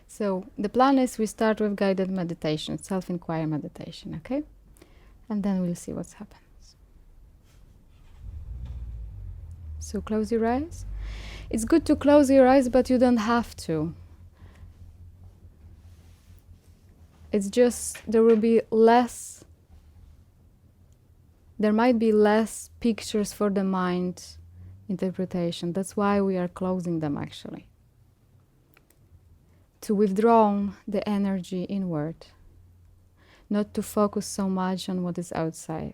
So the plan is we start with guided meditation, self-inquiry meditation, okay? And then we'll see what's happens. So close your eyes. It's good to close your eyes, but you don't have to. It's just there might be less pictures for the mind interpretation. That's why we are closing them, actually. To withdraw the energy inward, not to focus so much on what is outside.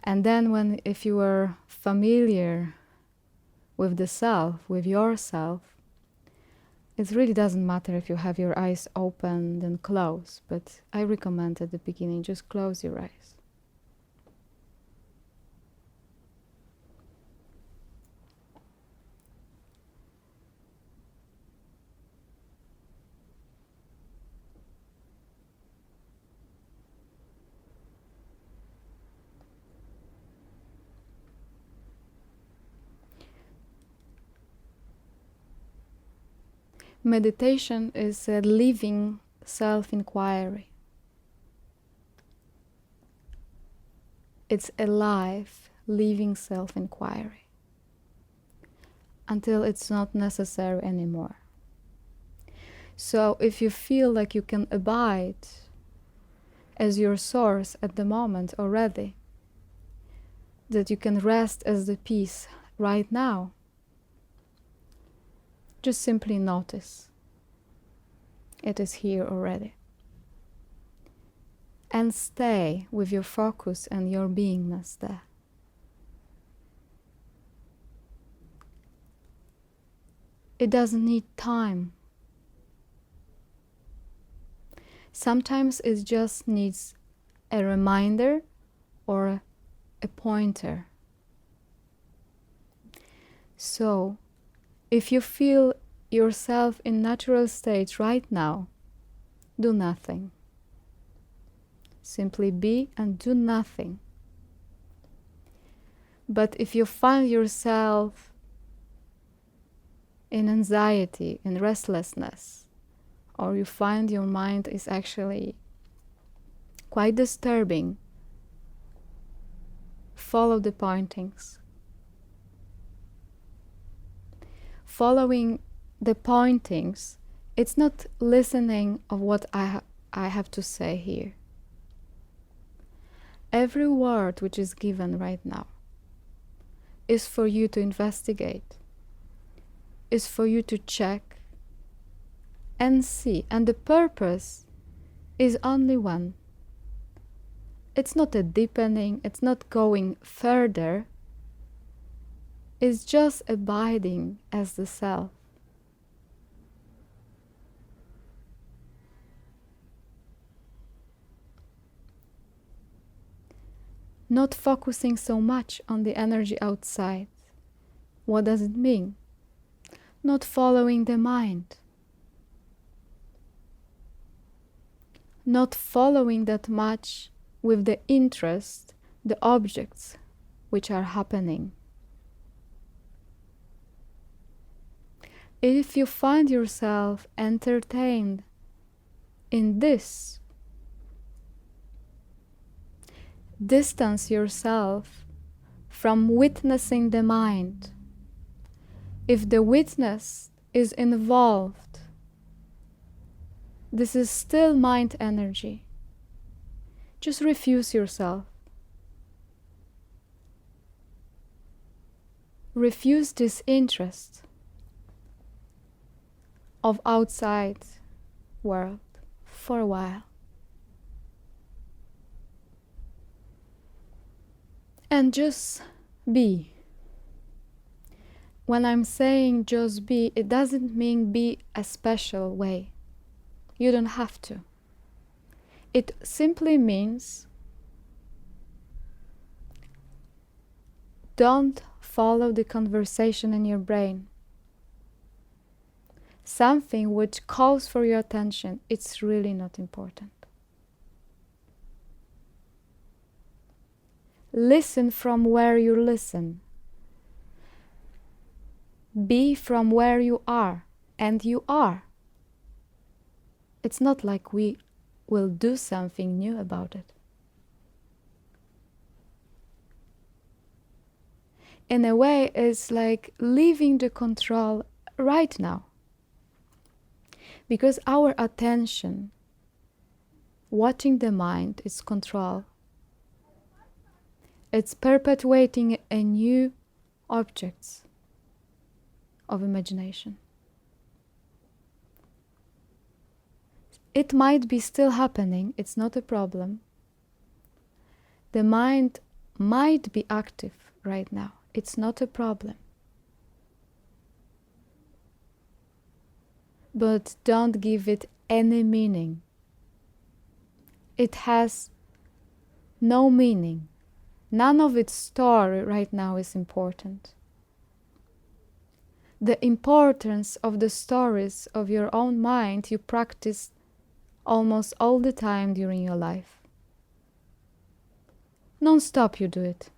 And then if you are familiar with the self, with yourself, it really doesn't matter if you have your eyes open and closed, but I recommend at the beginning, just close your eyes. Meditation is a living self-inquiry. It's a live, living self-inquiry until it's not necessary anymore. So if you feel like you can abide as your source at the moment already, that you can rest as the peace right now, just simply notice. It is here already. And stay with your focus and your beingness there. It doesn't need time. Sometimes it just needs a reminder or a pointer. So, if you feel yourself in natural state right now, do nothing. Simply be and do nothing. But if you find yourself in anxiety, in restlessness, or you find your mind is actually quite disturbing, follow the pointings. Following the pointings, it's not listening of what I have to say here. Every word which is given right now is for you to investigate, is for you to check and see. And the purpose is only one. It's not a deepening, it's not going further. It's just abiding as the self. Not focusing so much on the energy outside. What does it mean? Not following the mind. Not following that much with the interest, the objects which are happening. If you find yourself entertained in this, distance yourself from witnessing the mind. If the witness is involved, this is still mind energy. Just refuse yourself. Refuse this interest of outside world for a while. And just be. When I'm saying just be, it doesn't mean be a special way. You don't have to. It simply means don't follow the conversation in your brain. Something which calls for your attention, it's really not important. Listen from where you listen. be from where you are, and you are. It's not like we will do something new about it. In a way, it's like leaving the control right now. Because our attention, watching the mind, is control. It's perpetuating a new objects of imagination. It might be still happening, it's not a problem. The mind might be active right now, it's not a problem. But don't give it any meaning. It has no meaning. None of its story right now is important. The importance of the stories of your own mind you practice almost all the time during your life. Non-stop you do it.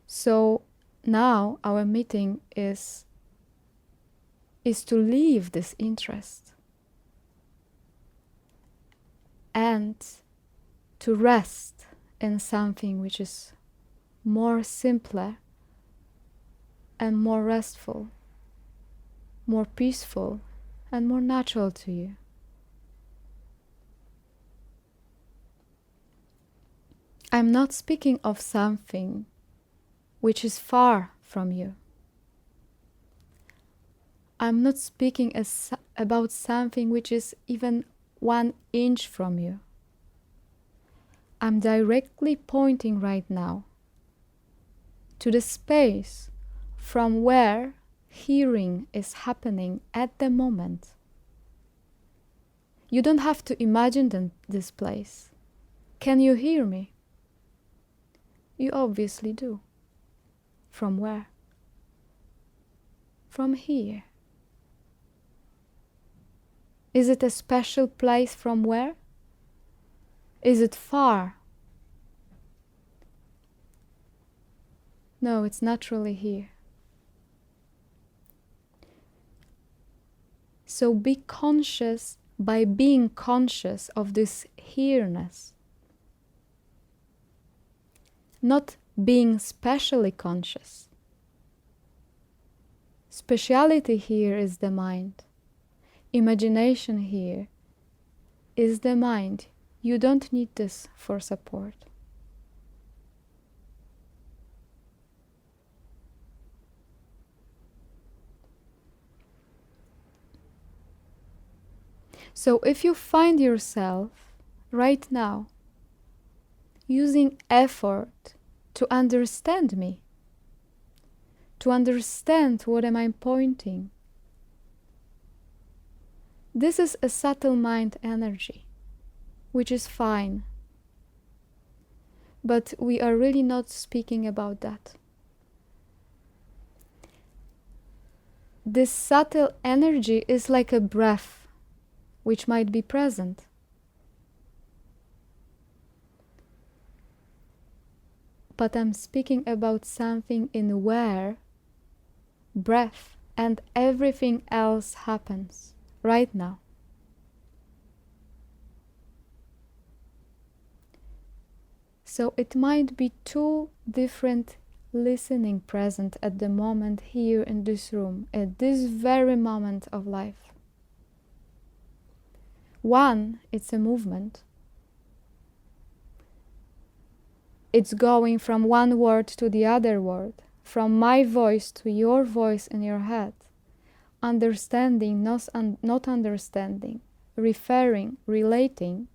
So now our meeting is to leave this interest and to rest in something which is more simpler and more restful, more peaceful and more natural to you. I'm not speaking of something which is far from you. I'm not speaking about something which is even 1 inch from you. I'm directly pointing right now to the space from where hearing is happening at the moment. You don't have to imagine this place. Can you hear me? You obviously do. From where? From here. Is it a special place from where? Is it far? No, it's naturally here. So be conscious by being conscious of this here-ness. Not being specially conscious. Speciality here is the mind. Imagination here is the mind. You don't need this for support. So if you find yourself right now using effort to understand me, to understand what am I pointing, this is a subtle mind energy, which is fine. But we are really not speaking about that. This subtle energy is like a breath, which might be present. But I'm speaking about something in where breath and everything else happens right now. So it might be 2 different listening present at the moment here in this room, at this very moment of life. One, it's a movement. It's going from one word to the other word, from my voice to your voice in your head. Understanding, not understanding, referring, relating,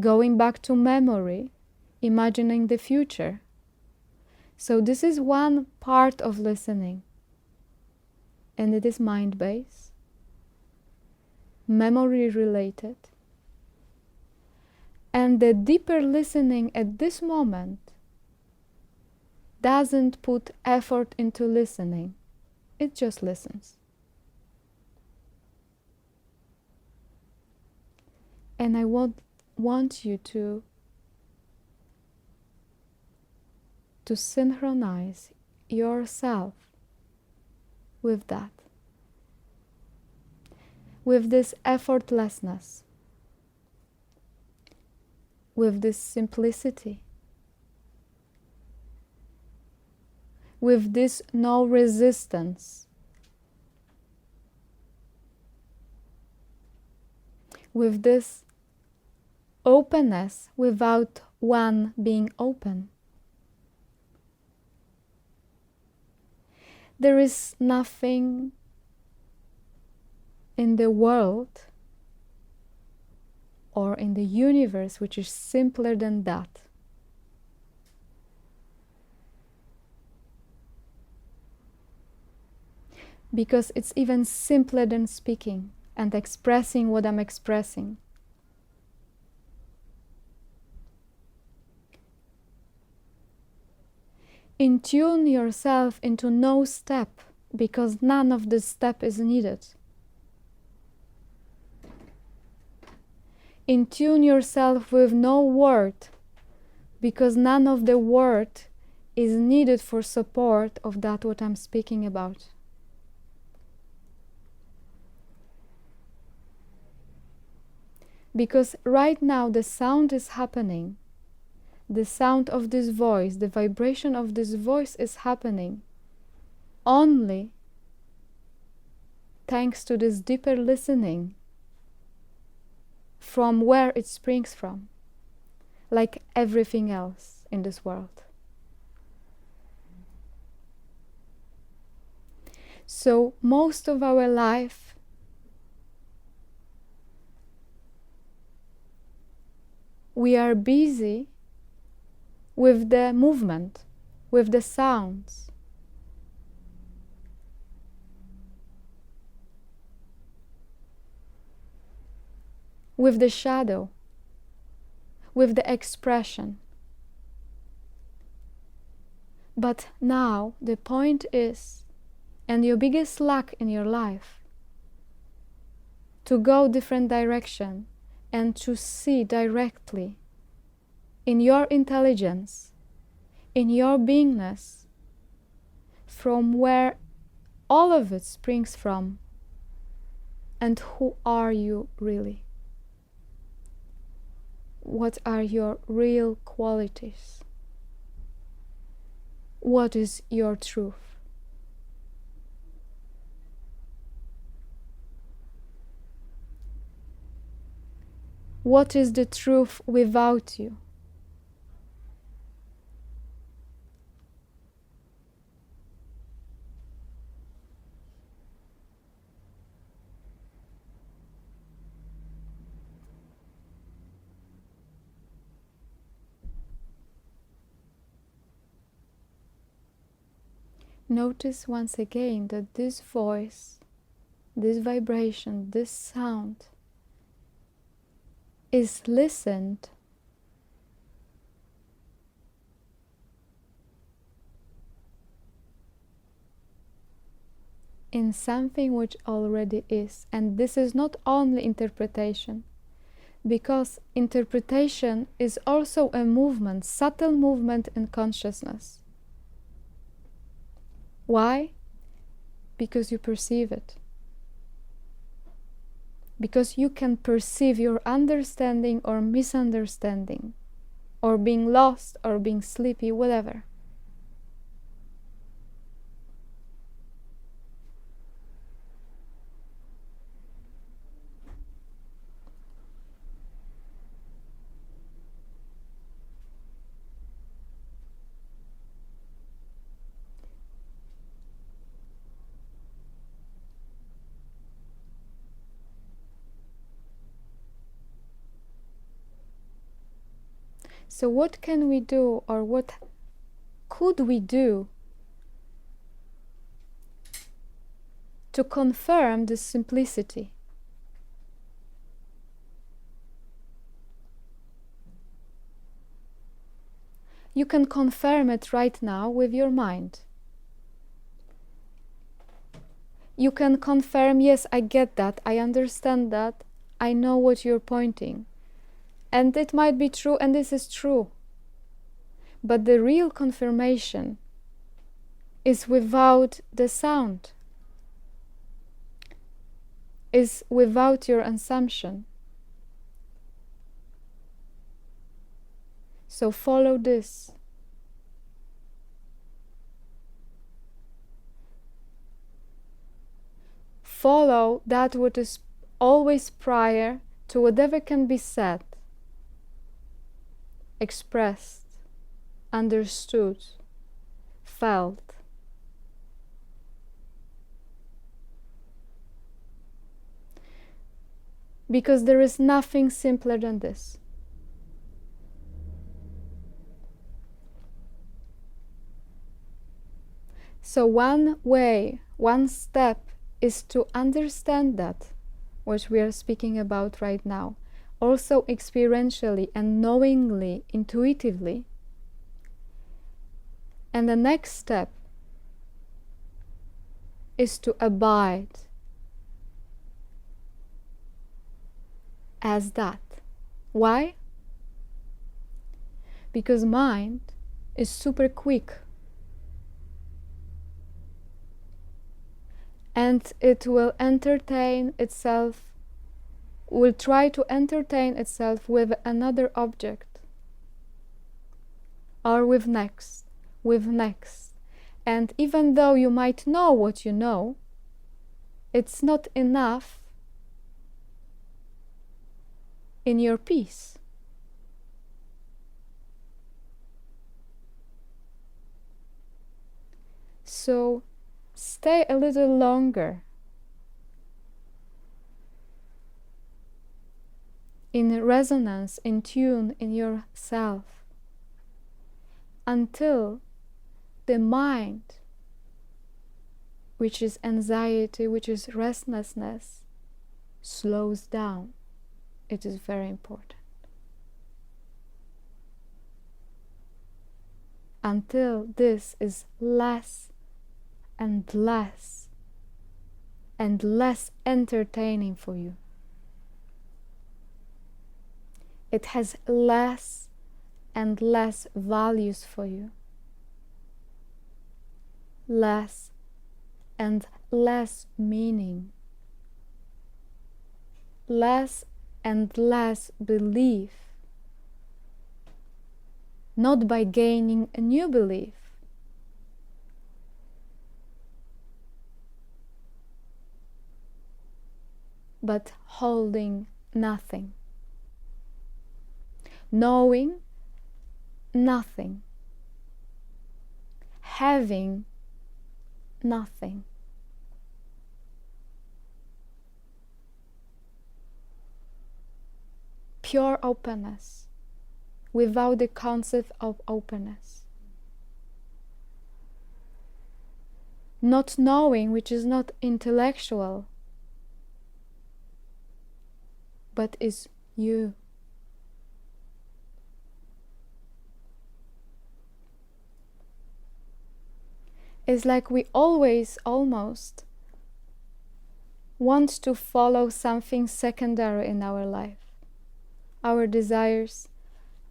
going back to memory, imagining the future. So this is one part of listening, and it is mind-based, memory-related. And the deeper listening at this moment doesn't put effort into listening. It just listens. And I want you to synchronize yourself with that, with this effortlessness, with this simplicity, with this no resistance, with this openness without one being open. There is nothing in the world or in the universe which is simpler than that. Because it's even simpler than speaking and expressing what I'm expressing. Intune yourself into no step, because none of this step is needed. Intune yourself with no word, because none of the word is needed for support of that what I'm speaking about. Because right now the sound is happening. The sound of this voice, the vibration of this voice is happening only thanks to this deeper listening from where it springs from, like everything else in this world. So most of our life we are busy with the movement, with the sounds. With the shadow, with the expression. But now the point is, and your biggest lack in your life, to go different direction and to see directly in your intelligence, in your beingness, from where all of it springs from, and who are you really? What are your real qualities? What is your truth? What is the truth without you? Notice once again that this voice, this vibration, this sound is listened in something which already is. And this is not only interpretation, because interpretation is also a movement, subtle movement in consciousness. Why? Because you perceive it. Because you can perceive your understanding or misunderstanding, or being lost, or being sleepy, whatever. So what can we do, or what could we do to confirm this simplicity? You can confirm it right now with your mind. You can confirm, yes, I get that, I understand that, I know what you're pointing. And it might be true, and this is true. But the real confirmation is without the sound. is without your assumption. So follow this. Follow that what is always prior to whatever can be said, expressed, understood, felt. Because there is nothing simpler than this. So one way, one step is to understand that, what we are speaking about right now, also experientially and knowingly, intuitively. And the next step is to abide as that. Why? Because mind is super quick. And it will entertain itself, will try to entertain itself with another object, or with next. And even though you might know what you know, it's not enough in your peace. So stay a little longer in resonance, in tune in yourself, until the mind, which is anxiety, which is restlessness, slows down. It is very important. Until this is less and less and less entertaining for you. It has less and less values for you. Less and less meaning. Less and less belief. Not by gaining a new belief, but holding nothing, knowing nothing, having nothing. Pure openness, without the concept of openness. Not knowing, which is not intellectual, but is you. It's like we always almost want to follow something secondary in our life. Our desires,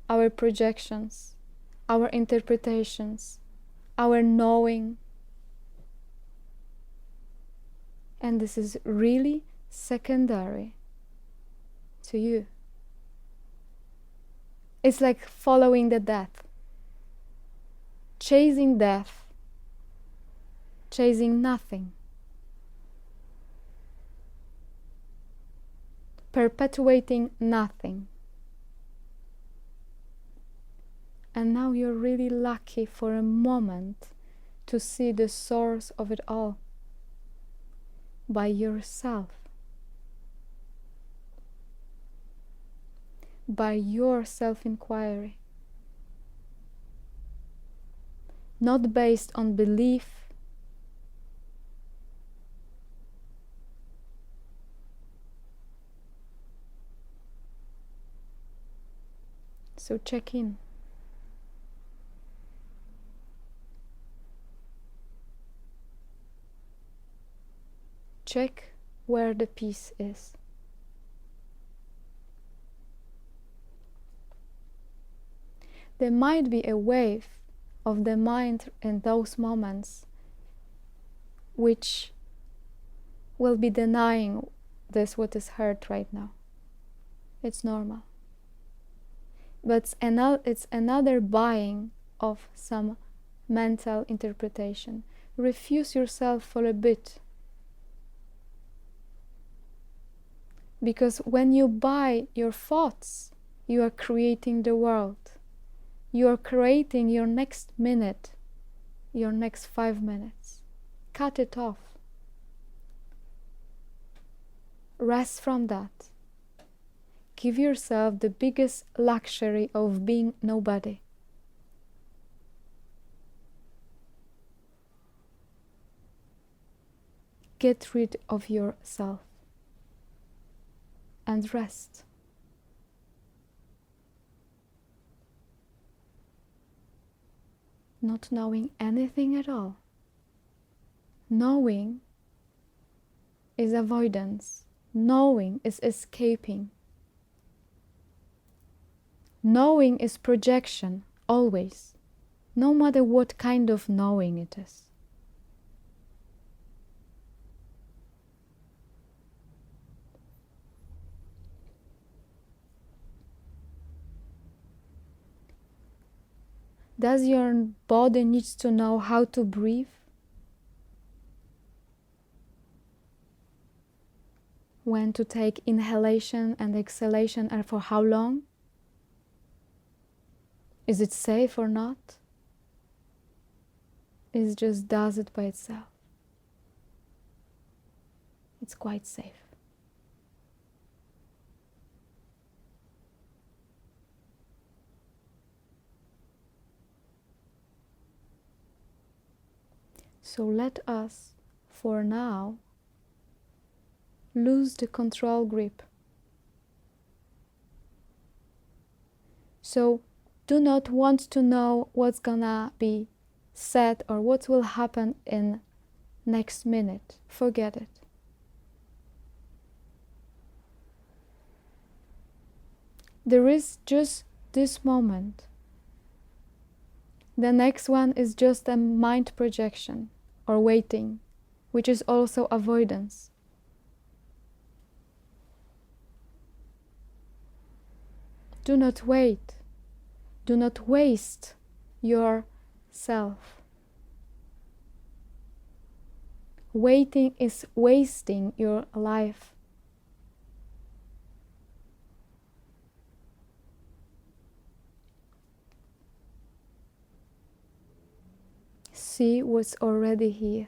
our projections, our interpretations, our knowing. And this is really secondary to you. It's like following the death, chasing death, chasing nothing, perpetuating nothing. And now you're really lucky for a moment to see the source of it all by yourself, by your self-inquiry, not based on belief, so check in. Check where the peace is. There might be a wave of the mind in those moments which will be denying this what is heard right now. It's normal. But it's another buying of some mental interpretation. Refuse yourself for a bit. Because when you buy your thoughts, you are creating the world. You are creating your next minute, your next 5 minutes. Cut it off. Rest from that. Give yourself the biggest luxury of being nobody. Get rid of yourself and rest. Not knowing anything at all. Knowing is avoidance. Knowing is escaping. Knowing is projection, always, no matter what kind of knowing it is. Does your body need to know how to breathe? When to take inhalation and exhalation, and for how long? Is it safe or not? It just does it by itself. It's quite safe. So let us, for now, lose the control grip. So do not want to know what's gonna be said or what will happen in next minute. Forget it. There is just this moment. The next one is just a mind projection or waiting, which is also avoidance. Do not wait. Do not waste yourself. Waiting is wasting your life. See what's already here.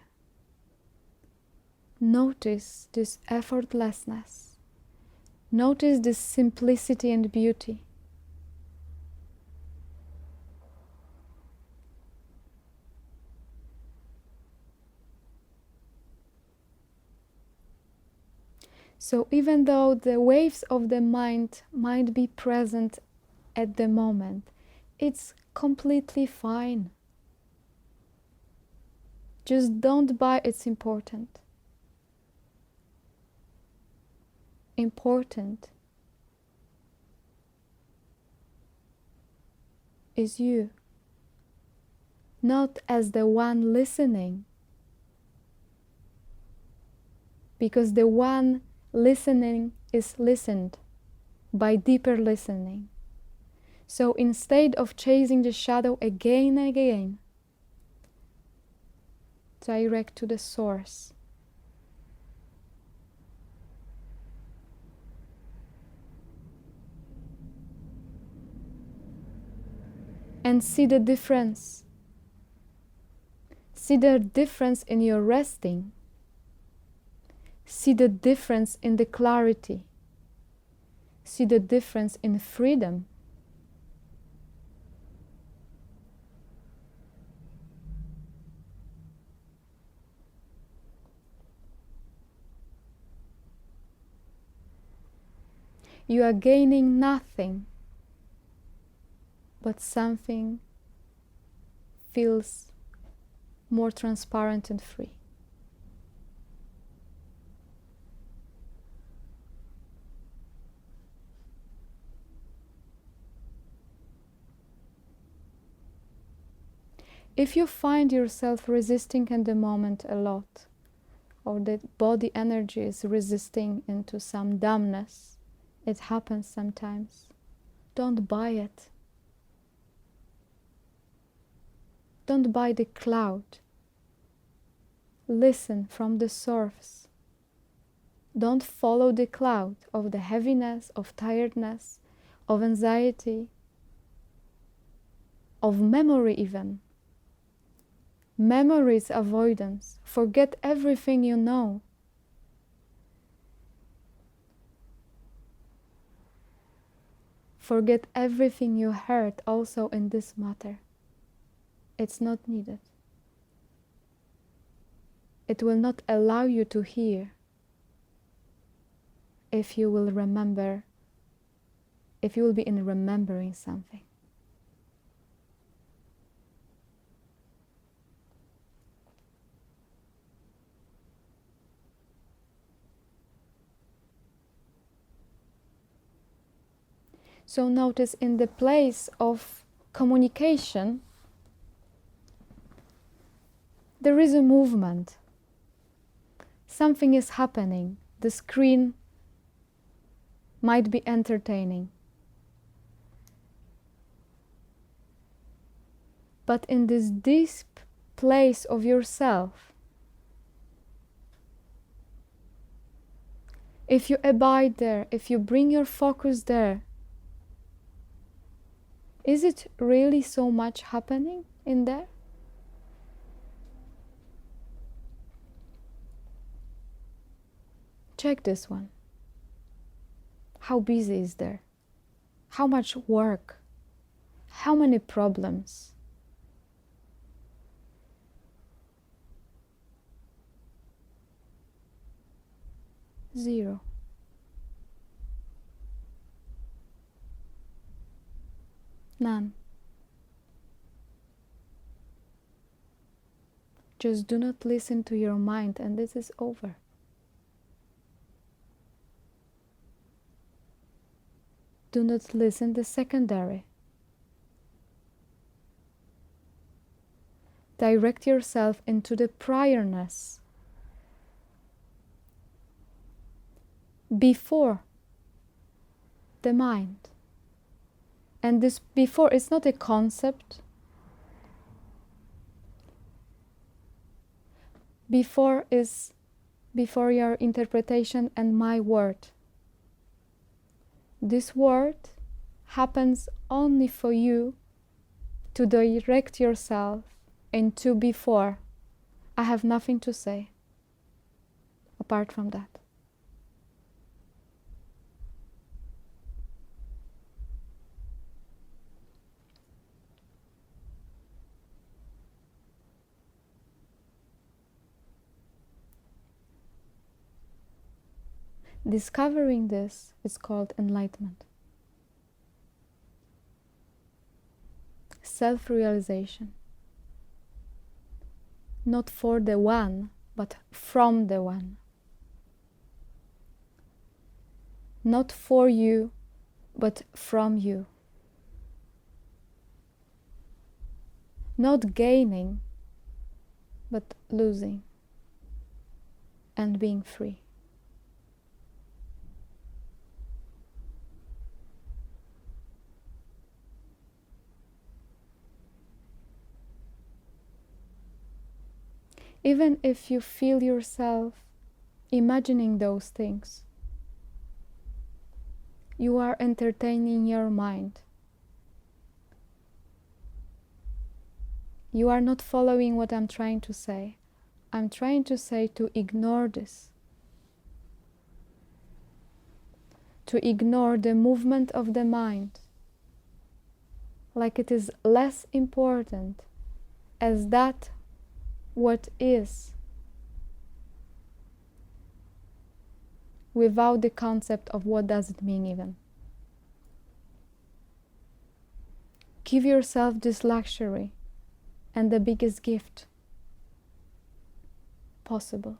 Notice this effortlessness. Notice this simplicity and beauty. So even though the waves of the mind might be present at the moment, it's completely fine. Just don't buy it's important. Important is you, not as the one listening, because the one listening is listened by deeper listening. So instead of chasing the shadow again and again, direct to the source. And see the difference. See the difference in your resting. See the difference in the clarity. See the difference in freedom. You are gaining nothing, but something feels more transparent and free. If you find yourself resisting at the moment a lot, or the body energy is resisting into some dumbness. It happens sometimes. Don't buy it. Don't buy the cloud. Listen from the source. Don't follow the cloud of the heaviness, of tiredness, of anxiety, of memory even. Memory is avoidance. Forget everything you know. Forget everything you heard also in this matter. It's not needed. It will not allow you to hear if you will remember, if you will be in remembering something. So notice in the place of communication, there is a movement. Something is happening. The screen might be entertaining. But in this deep place of yourself, if you abide there, if you bring your focus there, is it really so much happening in there? Check this one. How busy is there? How much work? How many problems? Zero. None. Just do not listen to your mind, and this is over. Do not listen to the secondary. Direct yourself into the priorness. Before the mind. And this before is not a concept. Before is before your interpretation and my word. This word happens only for you to direct yourself into before. I have nothing to say apart from that. Discovering this is called enlightenment. Self-realization. Not for the one, but from the one. Not for you, but from you. Not gaining, but losing and being free. Even if you feel yourself imagining those things, you are entertaining your mind. You are not following what I'm trying to say. I'm trying to say to ignore this. To ignore the movement of the mind, like it is less important as that what is, without the concept of what does it mean even. Give yourself this luxury and the biggest gift possible.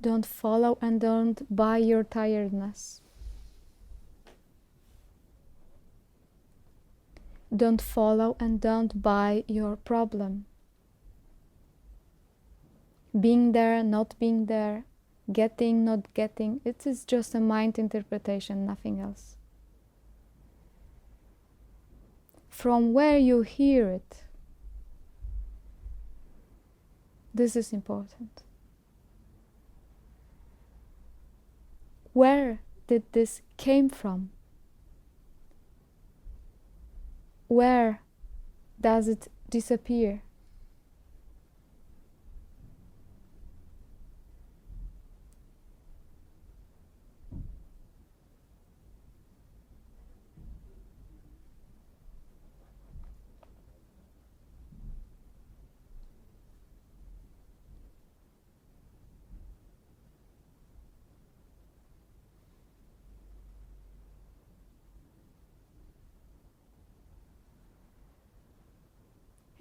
Don't follow and don't buy your tiredness. Don't follow and don't buy your problem. Being there, not being there, getting, not getting, it is just a mind interpretation, nothing else. From where you hear it, this is important. Where did this came from? Where does it disappear?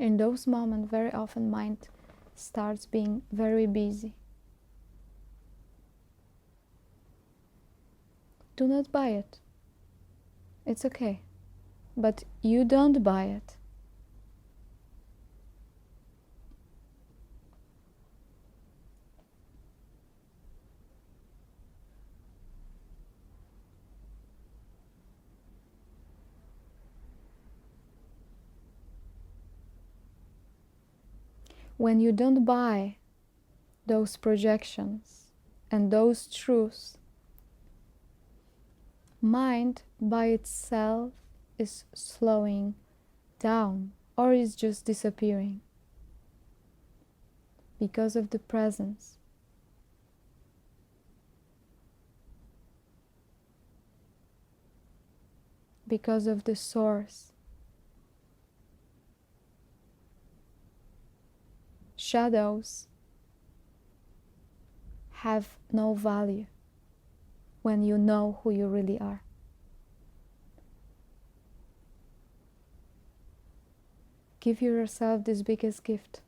In those moments, very often mind starts being very busy. Do not buy it. It's okay. But you don't buy it. When you don't buy those projections and those truths, mind by itself is slowing down or is just disappearing because of the presence. Because of the source. Shadows have no value when you know who you really are. Give yourself this biggest gift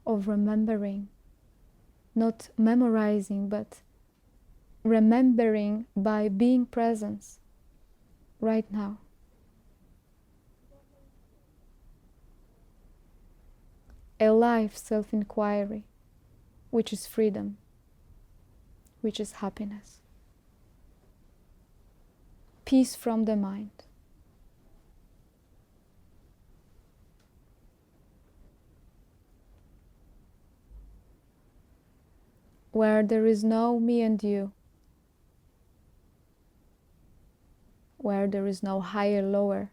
of remembering, not memorizing, but remembering by being present right now. A life self-inquiry, which is freedom, which is happiness. Peace from the mind. Where there is no me and you. Where there is no higher, lower.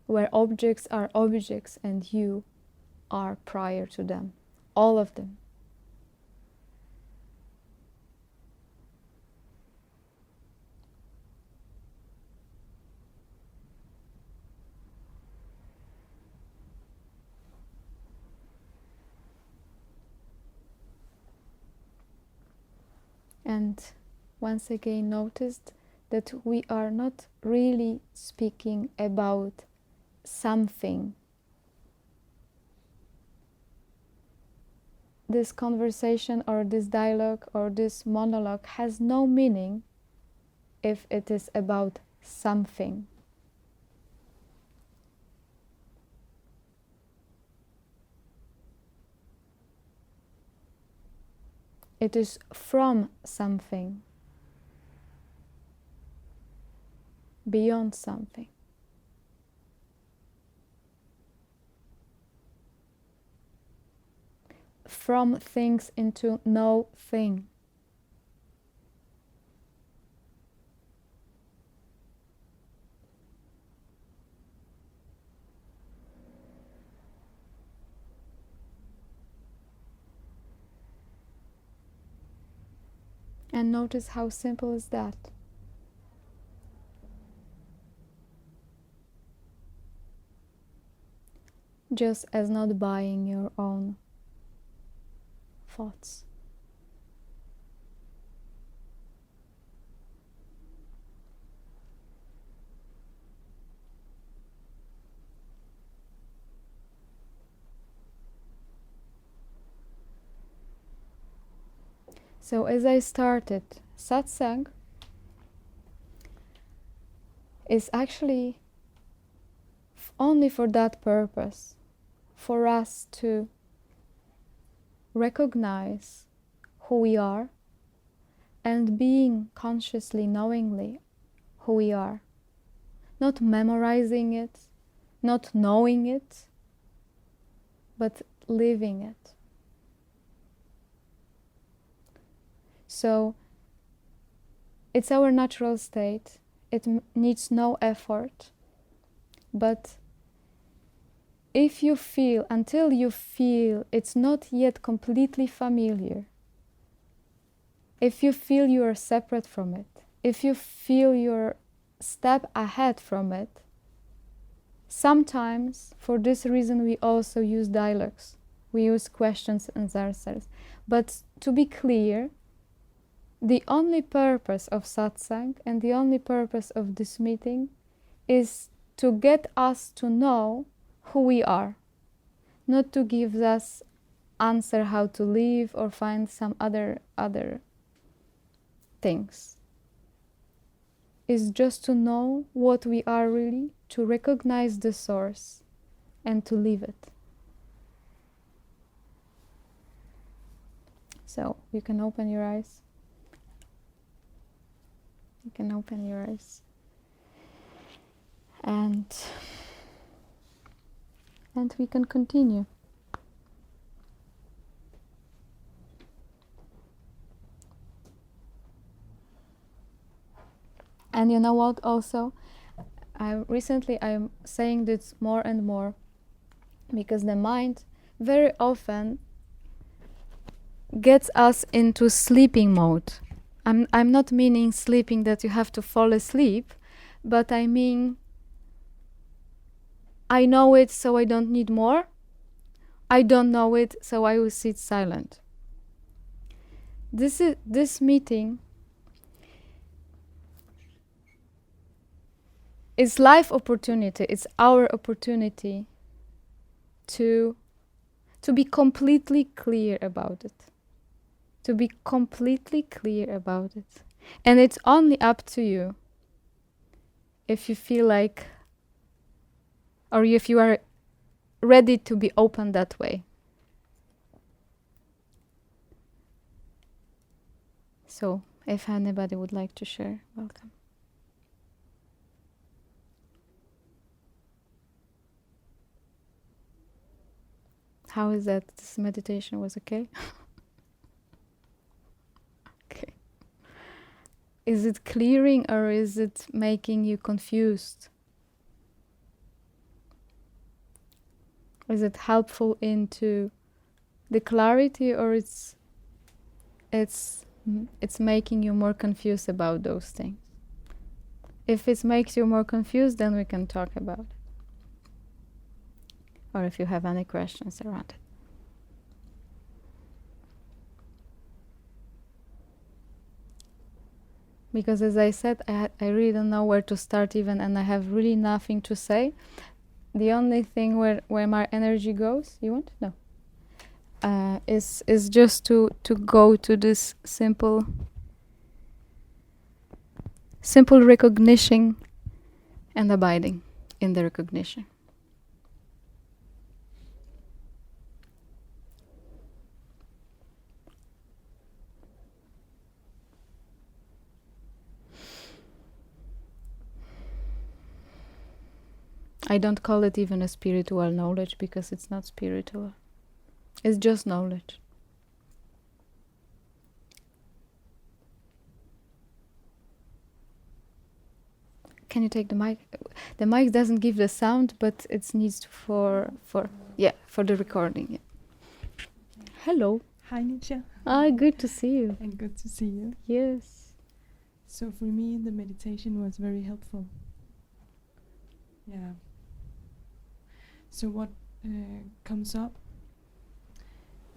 Where objects are objects and you are prior to them, all of them. And once again noticed that we are not really speaking about something. This conversation or this dialogue or this monologue has no meaning if it is about something. It is from something, beyond something. From things into no thing. And notice how simple is that. Just as not buying your own thoughts. So as I started satsang, is actually only for that purpose, for us to recognize who we are and being consciously, knowingly who we are. Not memorizing it, not knowing it, but living it. So it's our natural state. It needs no effort. But if you feel, until you feel it's not yet completely familiar, if you feel you are separate from it, if you feel you're step ahead from it, sometimes for this reason we also use dialogues. We use questions and answers. But to be clear, the only purpose of satsang and the only purpose of this meeting is to get us to know who we are, not to give us answer how to live or find some other things. It's just to know what we are really, to recognize the source and to live it. So you can open your eyes. You can open your eyes. And we can continue. And you know what also? Recently I'm saying this more and more because the mind very often gets us into sleeping mode. I'm not meaning sleeping that you have to fall asleep, but I mean I know it so I don't need more. I don't know it so I will sit silent. This meeting is life opportunity. It's our opportunity to be completely clear about it. To be completely clear about it. And it's only up to you if you feel like, or if you are ready to be open that way. So, if anybody would like to share, welcome. How is that? This meditation was okay? Okay. Is it clearing or is it making you confused? Is it helpful into the clarity or it's making you more confused about those things? If it makes you more confused, then we can talk about it. Or if you have any questions around it. Because as I said, I really don't know where to start even, and I have really nothing to say. The only thing where my energy goes, you want? No. Is just to go to this simple recognition and abiding in the recognition. I don't call it even a spiritual knowledge because it's not spiritual. It's just knowledge. Can you take the mic? The mic doesn't give the sound, but it needs for the recording. Yeah. Hello. Hi, Nitya. Good to see you. And good to see you. Yes. So for me, the meditation was very helpful. Yeah. So what comes up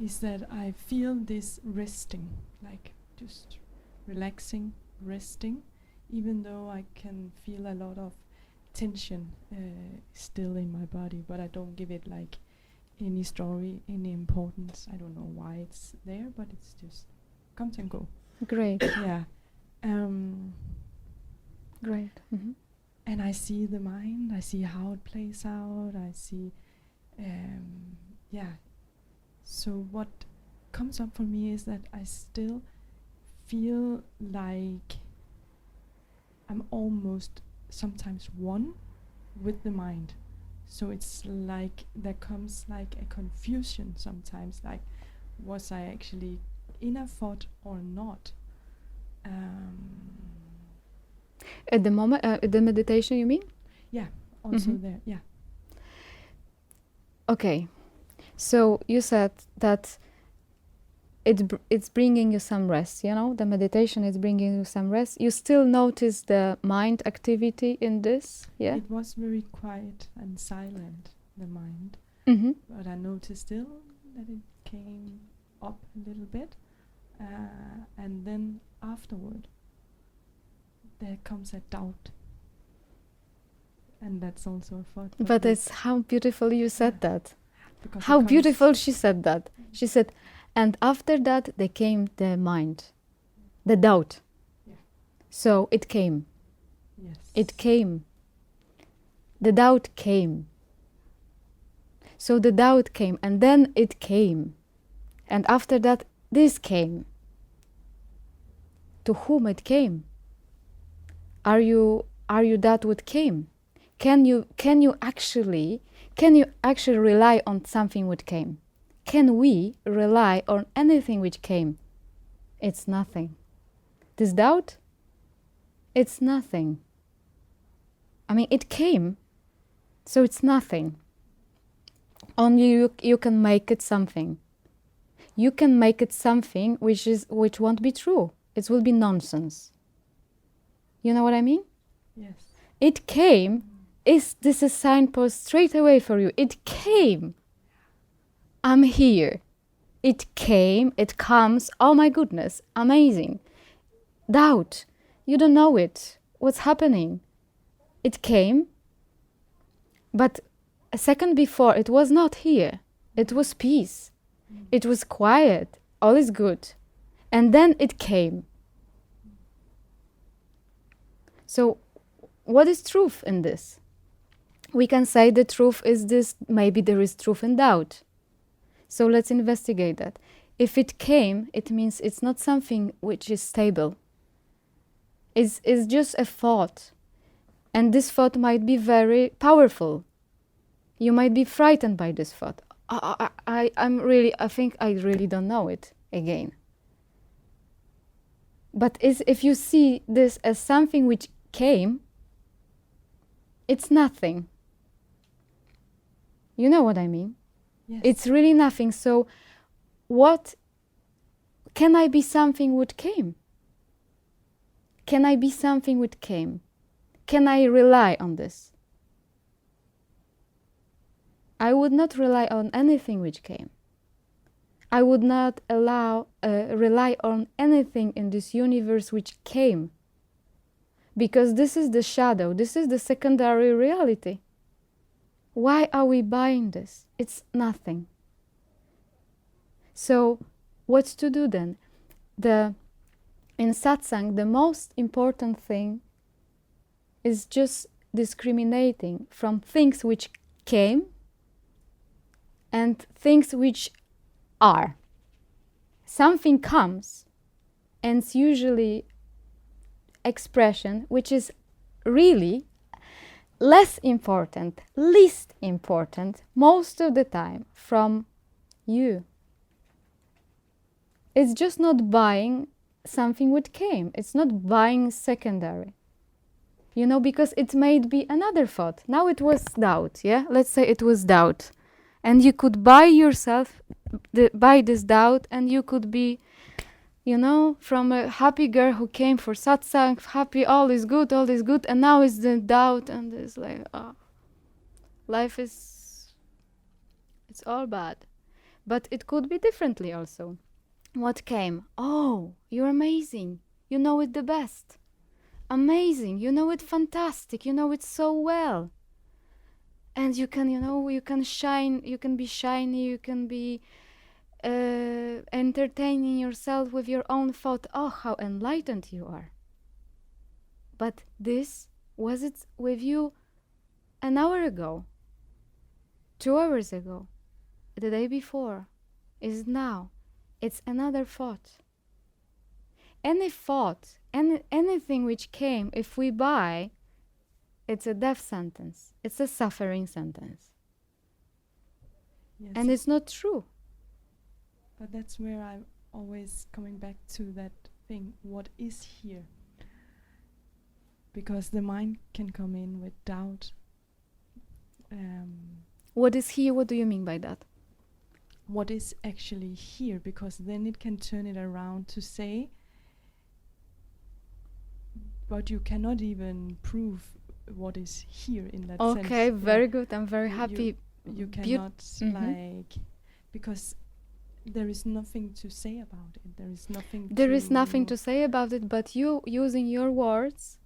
is that I feel this resting, like just relaxing, resting, even though I can feel a lot of tension still in my body, but I don't give it like any story, any importance. I don't know why it's there, but it's just comes and go. Great. Yeah. Great. Mm-hmm. and I see the mind, I see how it plays out, I see, so what comes up for me is that I still feel like I'm almost sometimes one with the mind. So it's like there comes like a confusion sometimes, like was I actually in a thought or not? At the moment, the meditation, you mean? Yeah, also Mhm. there, yeah. Okay, so you said that it's bringing you some rest, you know? The meditation is bringing you some rest. You still notice the mind activity in this, yeah? It was very quiet and silent, the mind. Mm-hmm. But I noticed still that it came up a little bit. And then afterward, there comes a doubt. And that's also a thought. But it's how beautiful you said that. because How it comes- beautiful she said that. She said, and after that, there came the mind, the doubt. Yeah. So it came. Yes. It came. The doubt came. So the doubt came, and then it came. And after that, this came. To whom it came? Are you that what came? Can you actually rely on something which came? Can we rely on anything which came? It's nothing. This doubt? It's nothing. I mean, it came, so it's nothing. Only you can make it something. You can make it something which won't be true. It will be nonsense. You know what I mean? Yes. It came. This is a signpost straight away for you. It came. I'm here. It came. It comes. Oh my goodness. Amazing. Doubt. You don't know it. What's happening? It came. But a second before, it was not here. It was peace. It was quiet. All is good. And then it came. So, what is truth in this? We can say the truth is this, maybe there is truth in doubt. So let's investigate that. If it came, it means it's not something which is stable. It's just a thought. And this thought might be very powerful. You might be frightened by this thought. I think I really don't know it again. But if you see this as something which came, it's nothing. You know what I mean? Yes. It's really nothing. So what can I be something which came? Can I be something which came? Can I rely on this? I would not rely on anything which came. I would not rely on anything in this universe which came. Because this is the shadow, this is the secondary reality. Why are we buying this? It's nothing. So, what's to do then? In satsang, the most important thing is just discriminating from things which came and things which are. Something comes, and it's usually expression which is really less important, least important, most of the time from you. It's just not buying something which came. It's not buying secondary. You know, because it may be another thought. Now it was doubt, yeah? Let's say it was doubt. And you could buy yourself, buy this doubt, and you could be, you know, from a happy girl who came for satsang, happy, all is good, and now it's the doubt, and it's like, oh, life is, it's all bad. But it could be differently also. What came? Oh, you're amazing. You know it the best. Amazing. You know it fantastic. You know it so well. And you can, you know, you can shine, you can be shiny, you can be entertaining yourself with your own thought. Oh, how enlightened you are. But this Was it with you an hour ago? 2 hours ago? The day before? Is it now? It's another thought. Any thought, anything which came, if we buy, it's a death sentence. It's a suffering sentence. Yes. And it's not true. But that's where I'm always coming back to that thing, what is here? Because the mind can come in with doubt. What is here? What do you mean by that? What is actually here? Because then it can turn it around to say, but you cannot even prove what is here in that sense. Okay, very good. I'm very happy. You cannot like, because there is nothing to say about it. There is nothing. There is nothing to say about it, but you, using your words,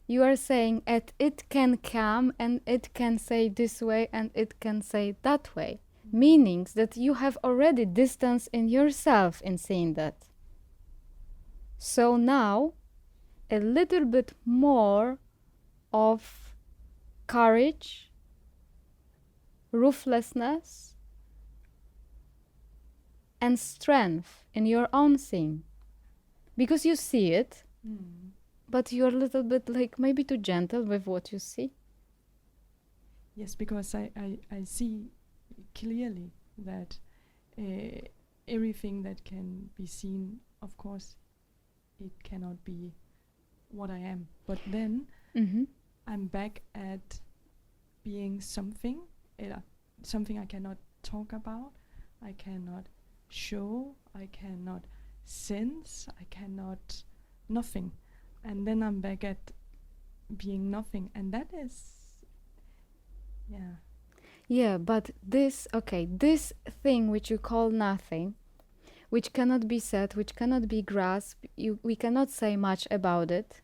you are saying it can come and it can say this way and it can say that way. Meanings that you have already distance in yourself in seeing that. So now, a little bit more of courage, ruthlessness, and strength in your own seeing. Because you see it, but you're a little bit like maybe too gentle with what you see. Yes, because I see clearly that everything that can be seen, of course, it cannot be what I am. But then I'm back at being something, something I cannot talk about, I cannot show, I cannot sense, I cannot nothing. And then I'm back at being nothing. And that is, yeah. Yeah, but this thing which you call nothing, which cannot be said, which cannot be grasped, we cannot say much about it.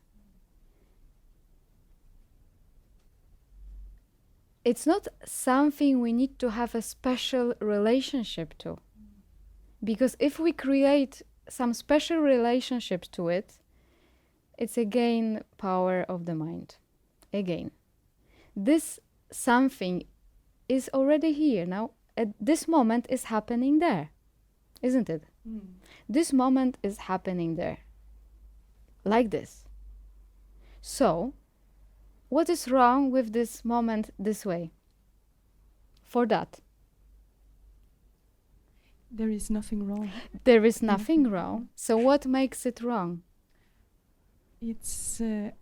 It's not something we need to have a special relationship to. Because if we create some special relationship to it, it's again power of the mind. Again. This something is already here now. At this moment is happening there. Isn't it? This moment is happening there. Like this. So, what is wrong with this moment this way? For that. There is nothing wrong. There is nothing wrong. So what makes it wrong? It's a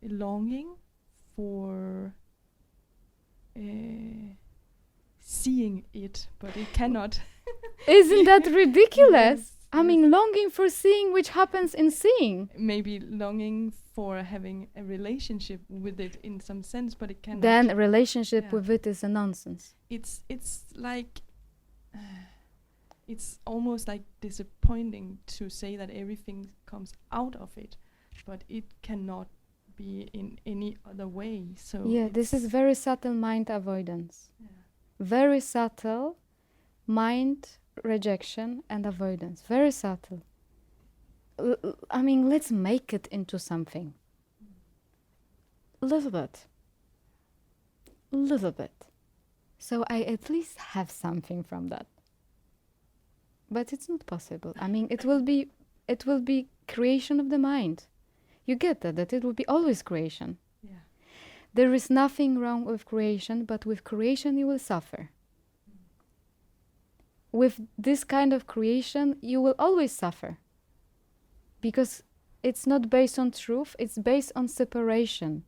longing for seeing it, but it cannot. Isn't that ridiculous? Yes, I mean, longing for seeing which happens in seeing. Maybe longing for having a relationship with it in some sense, but it cannot. Then a relationship with it is a nonsense. It's like it's almost like disappointing to say that everything comes out of it, but it cannot be in any other way. So yeah, this is very subtle mind avoidance. Yeah. Very subtle mind rejection and avoidance. Very subtle. I mean, let's make it into something. A little bit. Little bit. So I at least have something from that. But it's not possible. I mean, it will be creation of the mind. You get that it will be always creation. Yeah. There is nothing wrong with creation, but with creation you will suffer. With this kind of creation, you will always suffer. Because it's not based on truth, it's based on separation.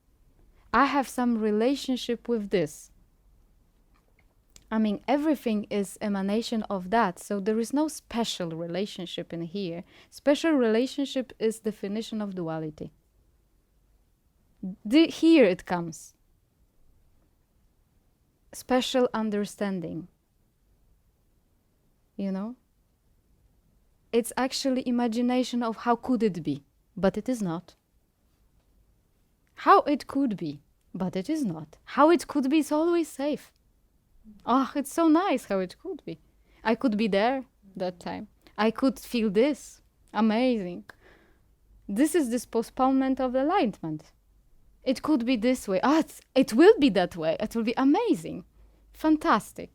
I have some relationship with this. I mean, everything is emanation of that, so there is no special relationship in here. Special relationship is definition of duality. Here it comes. Special understanding. You know? It's actually imagination of how could it be, but it is not. How it could be, but it is not. How it could be is always safe. Oh, it's so nice how it could be. I could be there that time. I could feel this. Amazing. This is this postponement of enlightenment. It could be this way. It will be that way. It will be amazing. Fantastic.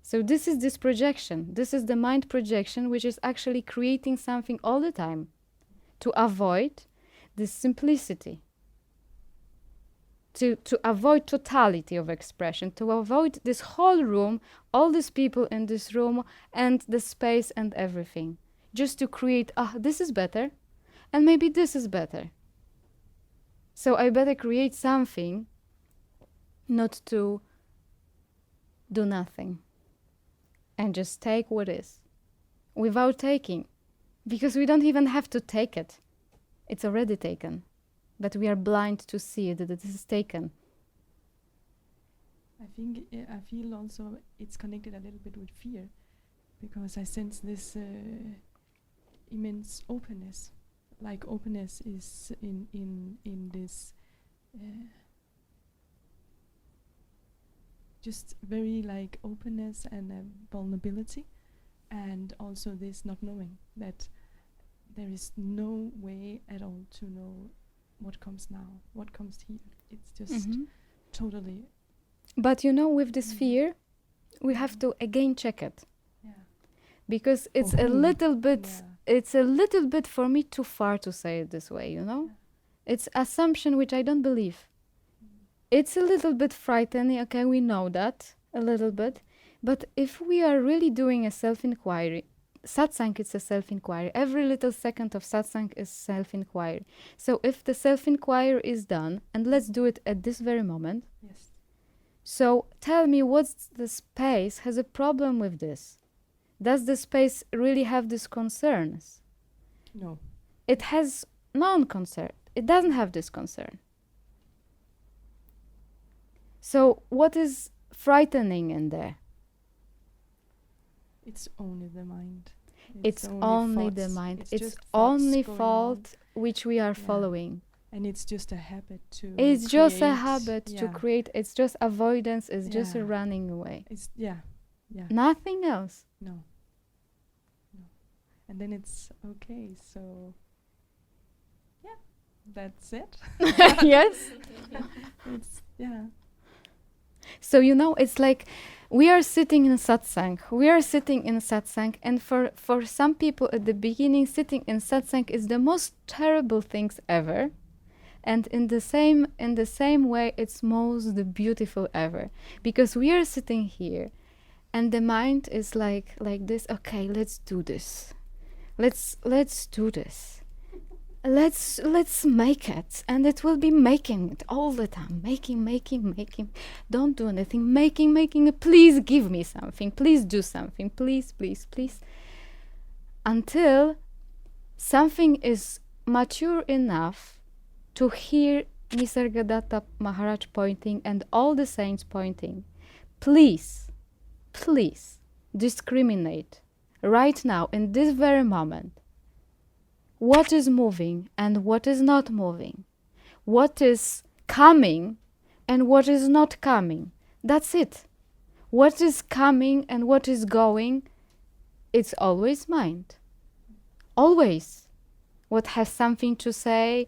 So this is this projection. This is the mind projection, which is actually creating something all the time to avoid this simplicity, to avoid totality of expression, to avoid this whole room, all these people in this room, and the space and everything. Just to create, this is better, and maybe this is better. So I better create something, not to do nothing. And just take what is, without taking. Because we don't even have to take it. It's already taken. But we are blind to see it, that it is taken. I think I feel also it's connected a little bit with fear, because I sense this immense openness. Like openness is in this just very like openness and vulnerability, and also this not knowing, that there is no way at all to know what comes now, what comes here. It's just totally. But with this fear, we have to again check it. Yeah. Because it's a little bit, it's a little bit for me too far to say it this way, Yeah. It's assumption which I don't believe. It's a little bit frightening, okay, we know that, a little bit. But if we are really doing a self-inquiry, satsang is a self-inquiry. Every little second of satsang is self-inquiry. So if the self-inquiry is done, and let's do it at this very moment. Yes. So tell me, what's the space has a problem with this? Does the space really have these concerns? No. It has non-concern. It doesn't have this concern. So what is frightening in there? It's only the mind. It's only the mind. It's only thought which we are following. And it's just a habit to It's create. just a habit to create. It's just avoidance. It's just a running away. It's Nothing else. No. And then it's okay. So that's it. Yes. It's So it's like we are sitting in satsang. We are sitting in satsang, and for some people at the beginning, sitting in satsang is the most terrible things ever. And in the same way, it's most the beautiful ever, because we are sitting here, and the mind is like this. Okay, let's do this. Let's do this. Let's make it, and it will be making it all the time. Making. Don't do anything. Making. Please give me something. Please do something. Please. Until something is mature enough to hear Nisargadatta Maharaj pointing and all the saints pointing. Please discriminate right now in this very moment. What is moving and what is not moving? What is coming and what is not coming? That's it. What is coming and what is going, it's always mind. Always. What has something to say,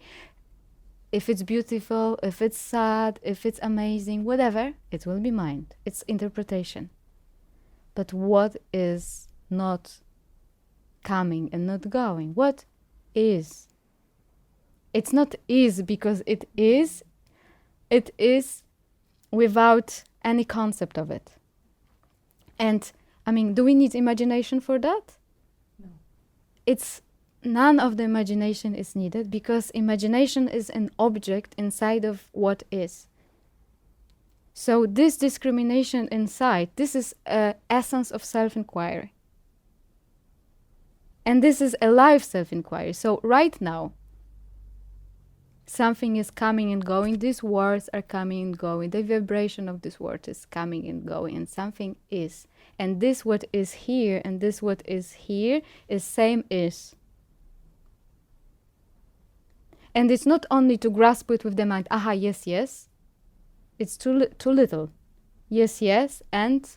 if it's beautiful, if it's sad, if it's amazing, whatever, it will be mind. It's interpretation. But what is not coming and not going? What is? It's not is because it is without any concept of it. And do we need imagination for that? No. None of the imagination is needed, because imagination is an object inside of what is. So this discrimination inside, this is essence of self-inquiry. And this is a live self-inquiry. So right now, something is coming and going. These words are coming and going. The vibration of this word is coming and going. And something is. And this what is here and this what is here is same is. And it's not only to grasp it with the mind. Aha, yes. It's too little. Yes, and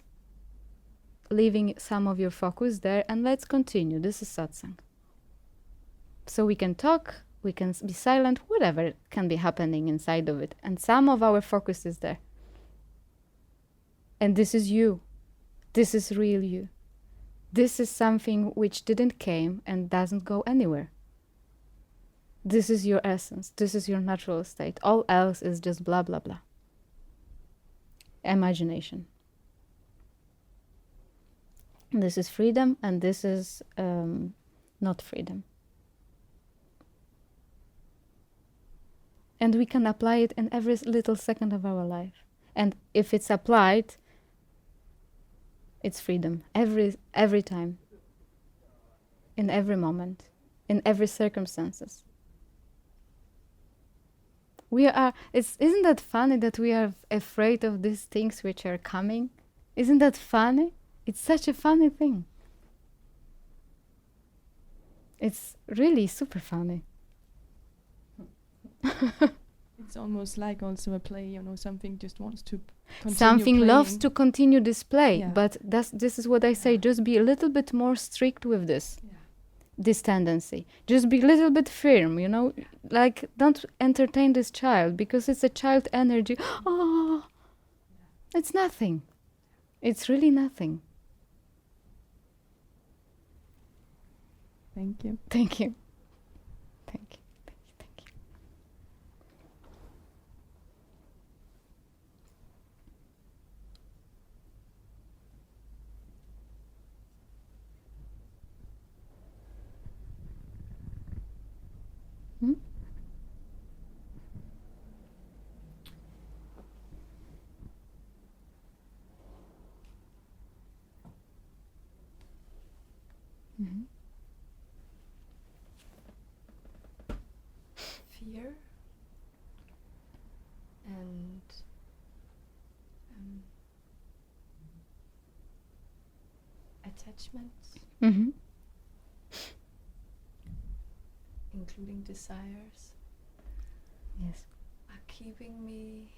leaving some of your focus there, and let's continue. This is satsang. So we can talk, we can be silent, whatever can be happening inside of it. And some of our focus is there. And this is you. This is real you. This is something which didn't came and doesn't go anywhere. This is your essence. This is your natural state. All else is just blah, blah, blah. Imagination. This is freedom, and this is not freedom. And we can apply it in every little second of our life. And if it's applied, it's freedom. Every time. In every moment. In every circumstances. Isn't that funny that we are afraid of these things which are coming? Isn't that funny? It's such a funny thing. It's really super funny. It's almost like also a play, you know, something just wants to continue Something playing. loves to continue this play, Yeah. but this is what I say, just be a little bit more strict with this. Yeah. This tendency. Just be a little bit firm, you know, like don't entertain this child because it's a child energy. Oh, it's nothing. It's really nothing. Thank you. Thank you. Thank you. Thank you. Hmm? Mm-hmm. Fear and attachments, Mm-hmm. including desires, Yes. are keeping me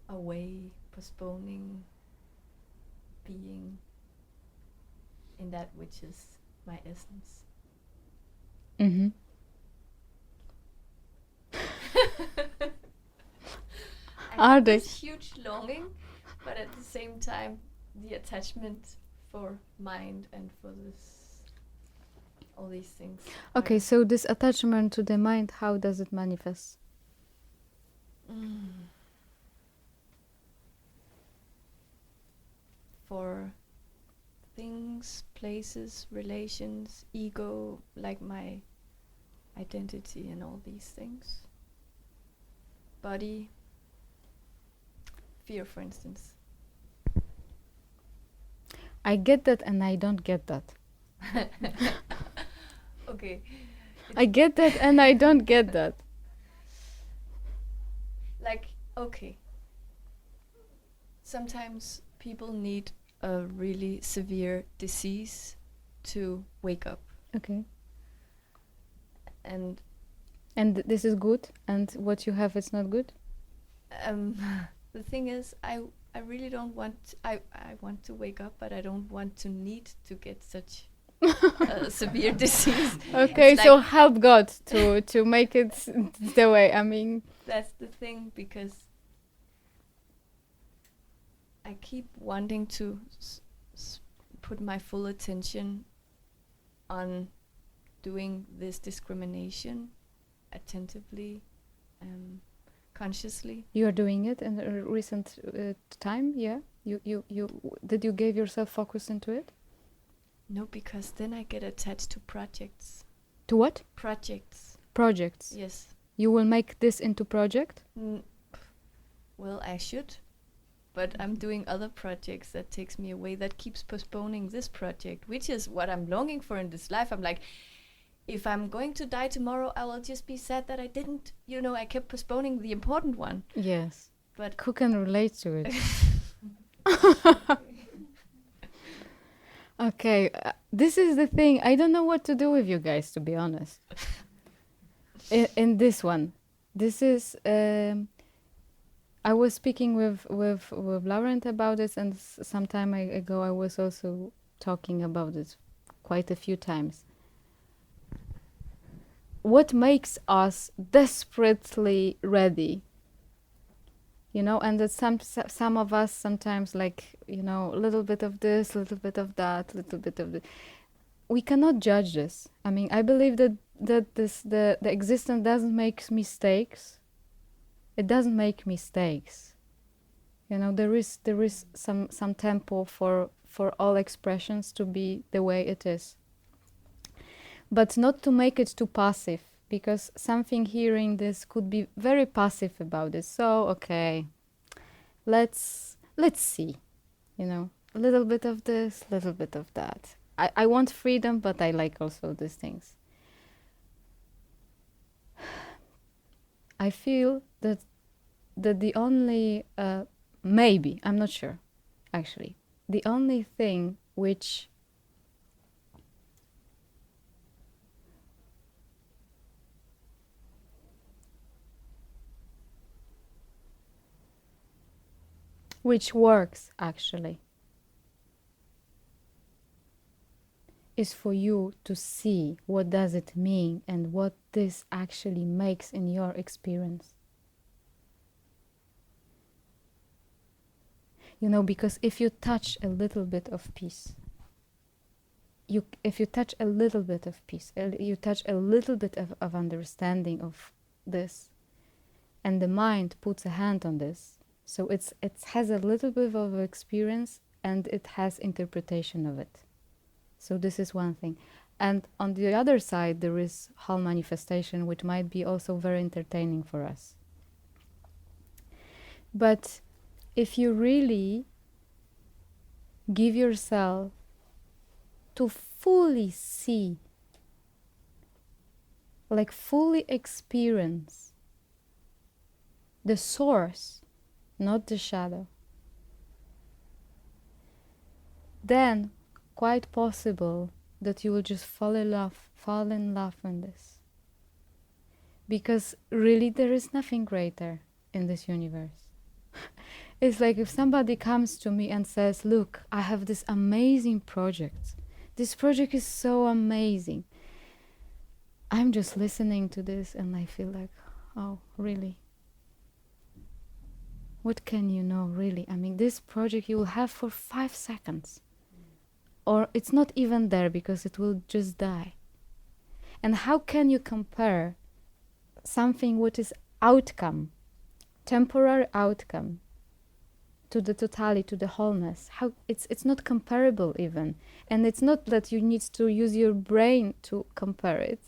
away, postponing being in that which is my essence. Mm-hmm. I Are have they? this huge longing, but at the same time, the attachment for mind and for all these things. Okay, so this attachment to the mind, how does it manifest? For things, places, relations, ego, like my identity and all these things. Body, fear, for instance. I get that and I don't get that. Okay. I get that and I don't get that. Like, okay. Sometimes people need a really severe disease to wake up. Okay. And This is good, and what you have is not good? the thing is, I really don't want, I want to wake up, but I don't want to need to get such a severe disease. Okay, It's so like- help God to make it the way, I mean... That's the thing, because I keep wanting to put my full attention on doing this discrimination attentively, consciously. You are doing it in a recent time, yeah? Did you give yourself focus into it? No, because then I get attached to projects. To what? Projects, Projects. yes. You will make this into project? Well, I should, but I'm doing other projects that takes me away, that keeps postponing this project, which is what I'm longing for in this life. I'm like, if I'm going to die tomorrow, I will just be sad that I didn't, I kept postponing the important one. Yes. But Who can relate to it? Okay, this is the thing. I don't know what to do with you guys, to be honest. In this one, this is. I was speaking with Laurent about this, and some time ago I was also talking about it quite a few times. What makes us desperately ready? You know, and that some of us sometimes, like, you know, a little bit of this, a little bit of that, a little bit of the. We cannot judge this. I mean, I believe that the existence doesn't make mistakes. It doesn't make mistakes. You know, there is some tempo for all expressions to be the way it is. But not to make it too passive, because something hearing this could be very passive about it. So, okay, let's see, you know, a little bit of this, a little bit of that. I want freedom, but I like also these things. I feel that the only, maybe, I'm not sure, actually, the only thing which works actually is for you to see what does it mean and what this actually makes in your experience. You know, because if you touch a little bit of peace, if you touch a little bit of peace, you touch a little bit of understanding of this, and the mind puts a hand on this, so it has a little bit of experience and it has interpretation of it. So this is one thing. And on the other side, there is whole manifestation, which might be also very entertaining for us. But if you really give yourself to fully see, like fully experience the source, not the shadow, then quite possible that you will just fall in love in this. Because really there is nothing greater in this universe. It's like if somebody comes to me and says, look, I have this amazing project. This project is so amazing. I'm just listening to this and I feel like, oh, really? What can you know, really? I mean, this project you will have for 5 seconds. Or it's not even there because it will just die. And how can you compare something which is outcome, temporary outcome, to the totality, to the wholeness? How it's not comparable even. And it's not that you need to use your brain to compare it.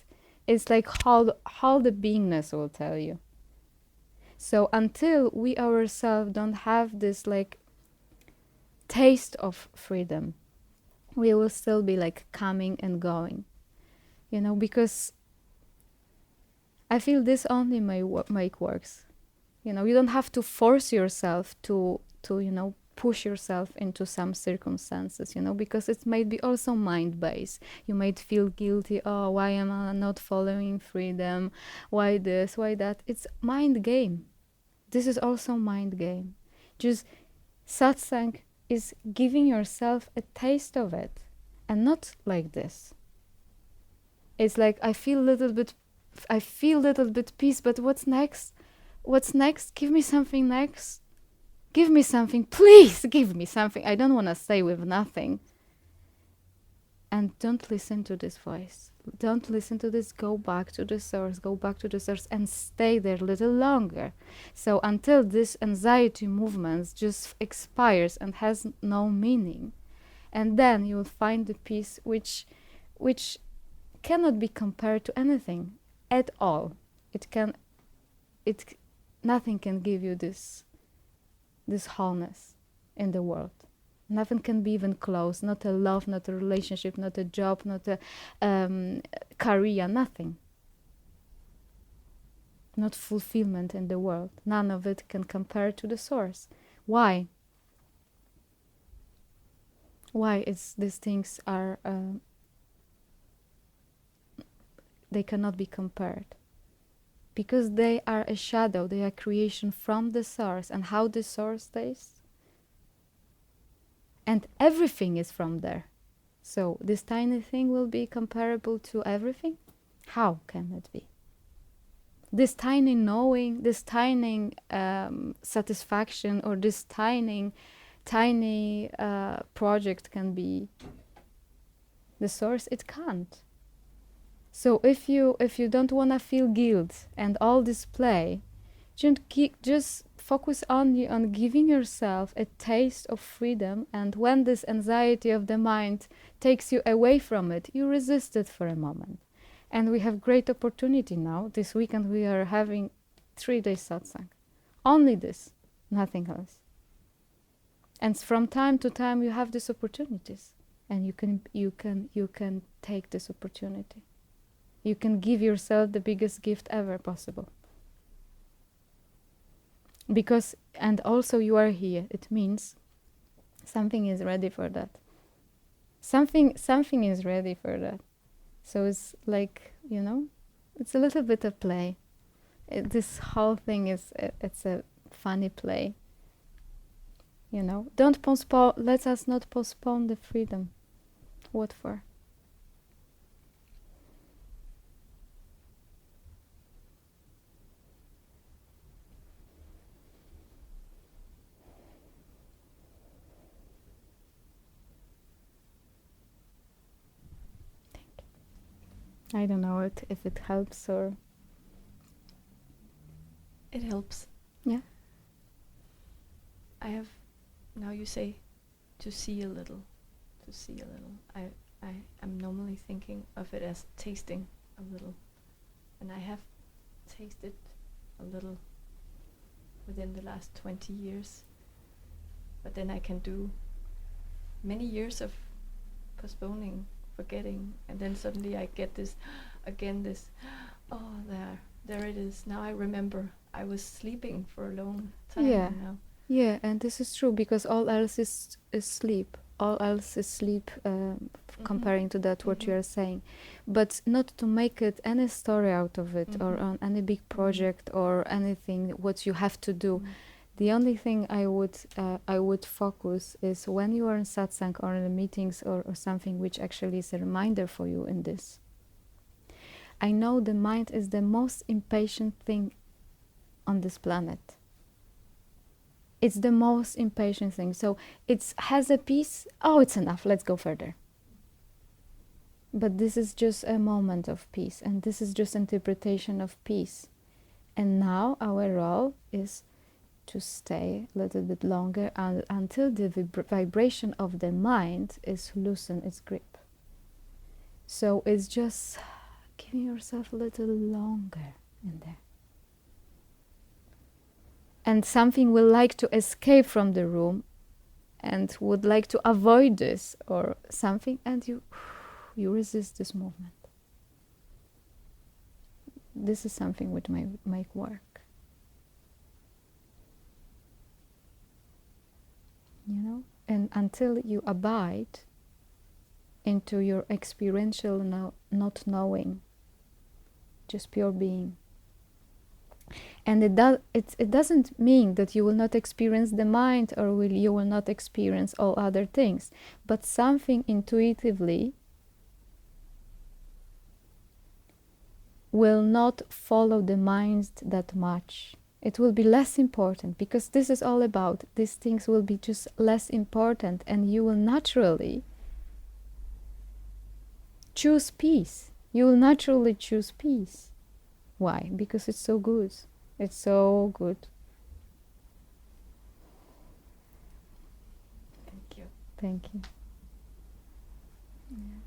It's like how the beingness will tell you. So until we ourselves don't have this like taste of freedom, we will still be like coming and going, you know, because I feel this only make works. You know, you don't have to force yourself to you know, push yourself into some circumstances, you know, because it might be also mind-based. You might feel guilty, oh, why am I not following freedom? Why this, why that? It's mind game. This is also mind game. Just satsang is giving yourself a taste of it, and not like this. It's like I feel little bit peace, but what's next? What's next? Give me something next. Give me something, please give me something. I don't want to stay with nothing. And don't listen to this voice. Don't listen to this. Go back to the source. Go back to the source and stay there a little longer. So until this anxiety movement just expires and has no meaning. And then you will find the peace which cannot be compared to anything at all. Nothing can give you this wholeness in the world. Nothing can be even close. Not a love, not a relationship, not a job, not a career, nothing. Not fulfillment in the world. None of it can compare to the source. Why? Why these things are they cannot be compared? Because they are a shadow, they are creation from the source. And how the source tastes? And everything is from there. So this tiny thing will be comparable to everything? How can it be? This tiny knowing, this tiny satisfaction, or this tiny project can be the source? It can't. So if you don't want to feel guilt and all this play, just focus on giving yourself a taste of freedom, and when this anxiety of the mind takes you away from it, you resist it for a moment. And we have great opportunity now. This weekend we are having 3-day satsang. Only this, nothing else. And from time to time you have these opportunities, and you can take this opportunity. You can give yourself the biggest gift ever possible. Because, and also you are here, it means something is ready for that. Something is ready for that. So it's like, it's a little bit of play. This whole thing it's a funny play. Don't postpone, let us not postpone the freedom. What for? I don't know if it helps or... It helps. Yeah. I have, now you say, to see a little. I'm normally thinking of it as tasting a little. And I have tasted a little within the last 20 years. But then I can do many years of postponing, forgetting, and then suddenly I get this, oh, there it is. Now I remember I was sleeping for a long time now. Yeah, and this is true, because all else is sleep. All else is sleep, comparing to that what you are saying. But not to make it any story out of it, or on any big project or anything what you have to do. The only thing I would focus is when you are in satsang or in the meetings or something which actually is a reminder for you in this. I know the mind is the most impatient thing on this planet. It's the most impatient thing. So it has a piece, oh, it's enough, let's go further. But this is just a moment of peace, and this is just interpretation of peace. And now our role is to stay a little bit longer until the vibration of the mind is loosen its grip. So it's just giving yourself a little longer in there. And something will like to escape from the room and would like to avoid this or something, and you resist this movement. This is something which might make work. And until you abide into your experiential not knowing, just pure being. And it doesn't mean that you will not experience the mind, or you will not experience all other things, but something intuitively will not follow the mind that much. It will be less important, because this is all about, these things will be just less important, and you will naturally choose peace. You will naturally choose peace. Why? Because it's so good. It's so good. Thank you. Thank you. Yeah.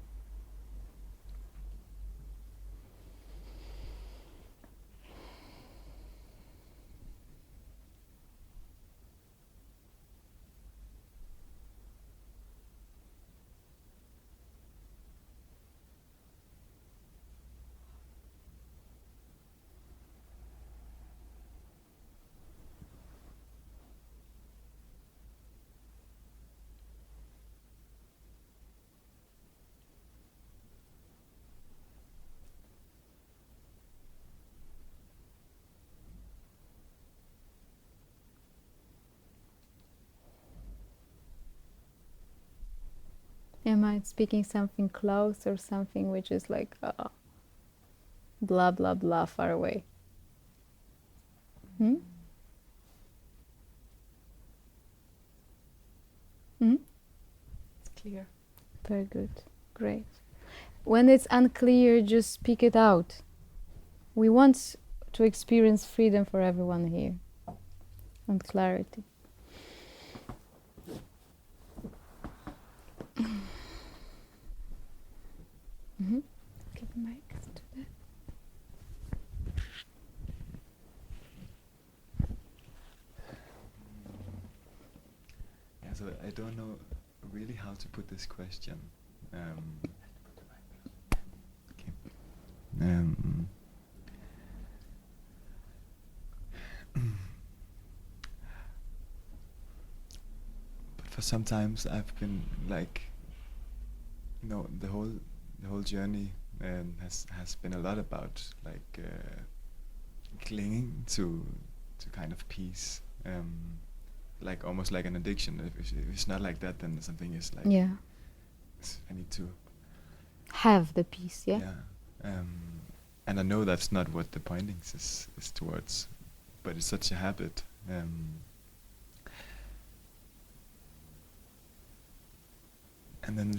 Am I speaking something close or something which is like blah blah blah far away? Hmm? Hmm? It's clear. Very good. Great. When it's unclear, just speak it out. We want to experience freedom for everyone here and clarity. Mm-hmm. Give the mic to that. Yeah, so I don't know really how to put this question. Okay. But for sometimes I've been like, the whole journey has been a lot about like clinging to kind of peace, like almost like an addiction. If it's not like that, then something is like, Yeah. I need to Have the peace, yeah? and I know that's not what the pointing is towards, but it's such a habit. And then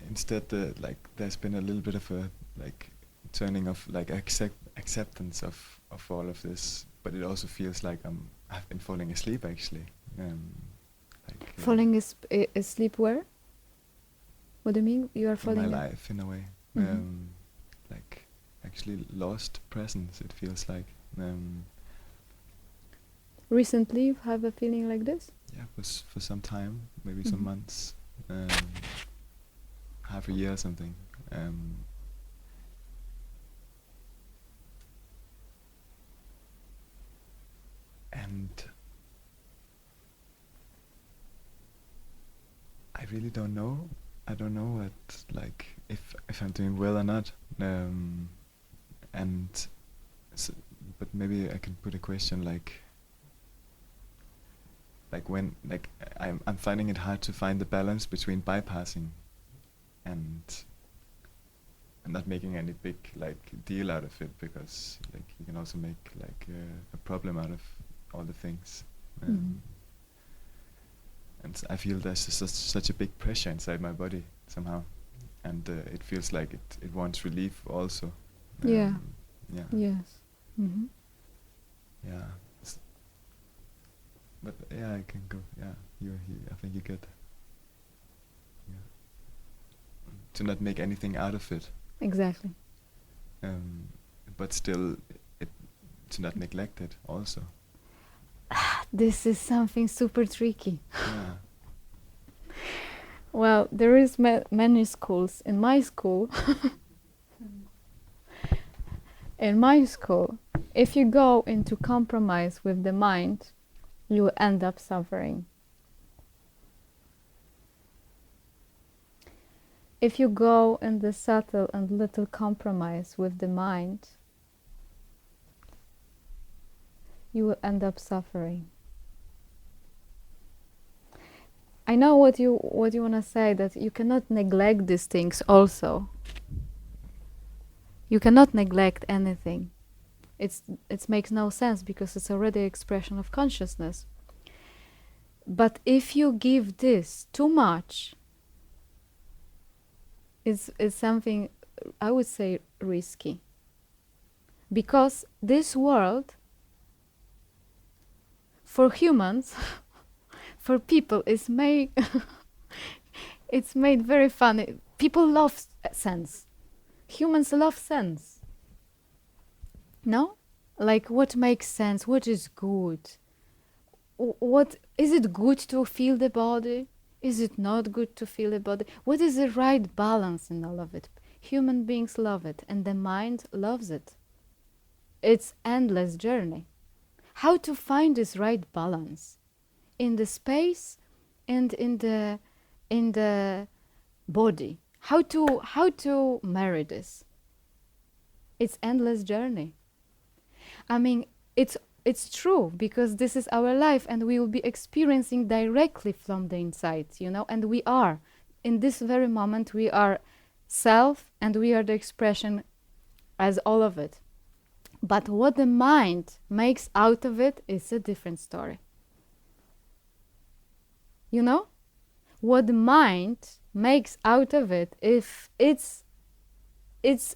instead, there's been a little bit of a like turning of like acceptance of all of this, but it also feels like I've been falling asleep actually. Falling asleep where? What do you mean? You are in falling my life in a way, Mhm. like actually lost presence. It feels like, Recently you have a feeling like this? yeah, for some time, maybe some Mhm. months, half a year or something. And I really don't know. I don't know what, like, if I'm doing well or not. And but maybe I can put a question like when, like, I'm finding it hard to find the balance between bypassing and not making any big like deal out of it, because like you can also make like a problem out of all the things. Mhm. And I feel there's such a big pressure inside my body somehow, and it feels like it wants relief also. Yeah. Yeah. Yes. Mm-hmm. Yeah. But yeah, I can go. Yeah, I think you get. Yeah. To not make anything out of it, Exactly. but still, to not neglect it also. This is something super tricky. Yeah. Well, there is many schools. In my school, if you go into compromise with the mind, you will end up suffering. If you go in the subtle and little compromise with the mind, you will end up suffering. I know what you want to say, that you cannot neglect these things also. You cannot neglect anything. It makes no sense, because it's already expression of consciousness. But if you give this too much, it's something, I would say, risky. Because this world, for humans, for people, is made it's made very funny. People love sense. Humans love sense. No? Like, what makes sense? What is good? What is it good to feel the body? Is it not good to feel the body? What is the right balance in all of it? Human beings love it, and the mind loves it. It's endless journey. How to find this right balance in the space and in the body? How to marry this? It's endless journey. I mean, it's true, because this is our life, and we will be experiencing directly from the inside, and we are. in this very moment we are self and we are the expression as all of it. But what the mind makes out of it is a different story. You know? What the mind makes out of it, if it's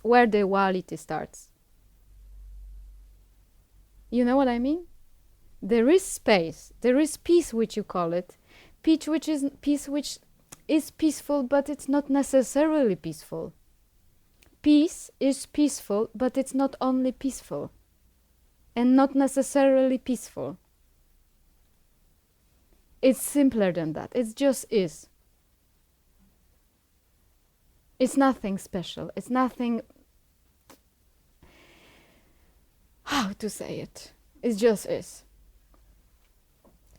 where the duality starts. You know what I mean? There is space, there is peace, which you call it, peace which is peaceful, but it's not necessarily peaceful. Peace is peaceful, but it's not only peaceful, and not necessarily peaceful. It's simpler than that. It just is. It's nothing special. It's nothing... How to say it? It just is.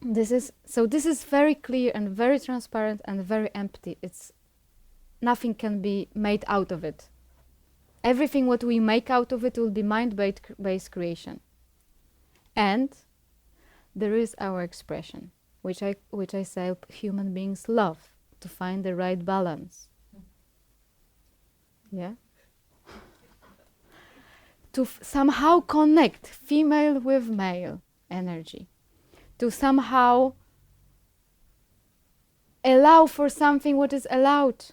This is very clear and very transparent and very empty. Nothing can be made out of it. Everything what we make out of it will be mind-based creation. And there is our expression, which I say human beings love, to find the right balance. Yeah? To somehow connect female with male energy. To somehow allow for something what is allowed.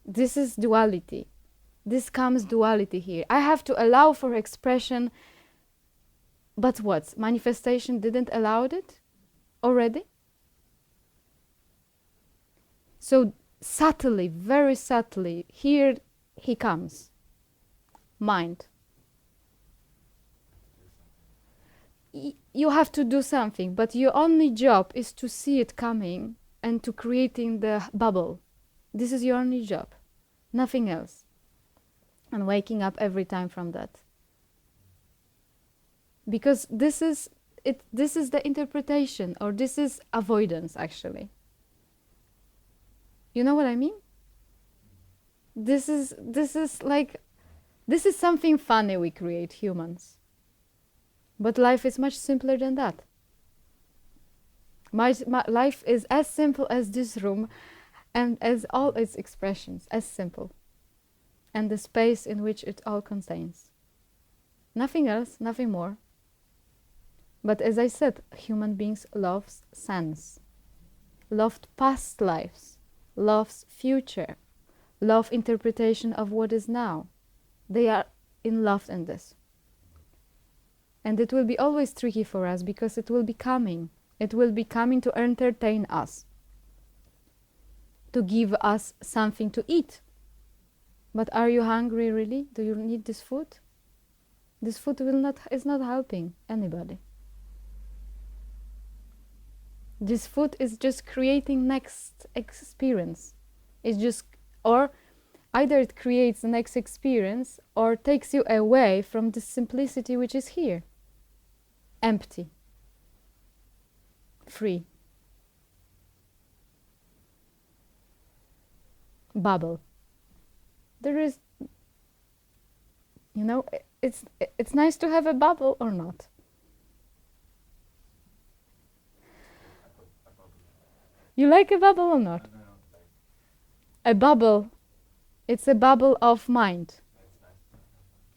This is duality. This comes duality here. I have to allow for expression, but what? Manifestation didn't allow it already? So subtly, very subtly, here he comes. Mind. You have to do something, but your only job is to see it coming and to creating the bubble. This is your only job, nothing else. And waking up every time from that. Because this is the interpretation, or this is avoidance, actually. You know what I mean? This is something funny we create, humans. But life is much simpler than that. My life is as simple as this room and as all its expressions, as simple. And the space in which it all contains. Nothing else, nothing more. But as I said, human beings love sense, loved past lives, loves future, love interpretation of what is now. They are in love in this. And it will be always tricky for us because it will be coming. It will be coming to entertain us, to give us something to eat. But are you hungry really? Do you need this food? This food is not helping anybody. This food is just creating next experience. It's just, or either it creates the next experience or takes you away from the simplicity which is here. Empty. Free. Bubble. There is, it's nice to have a bubble or not. You like a bubble or not? A bubble. It's a bubble of mind.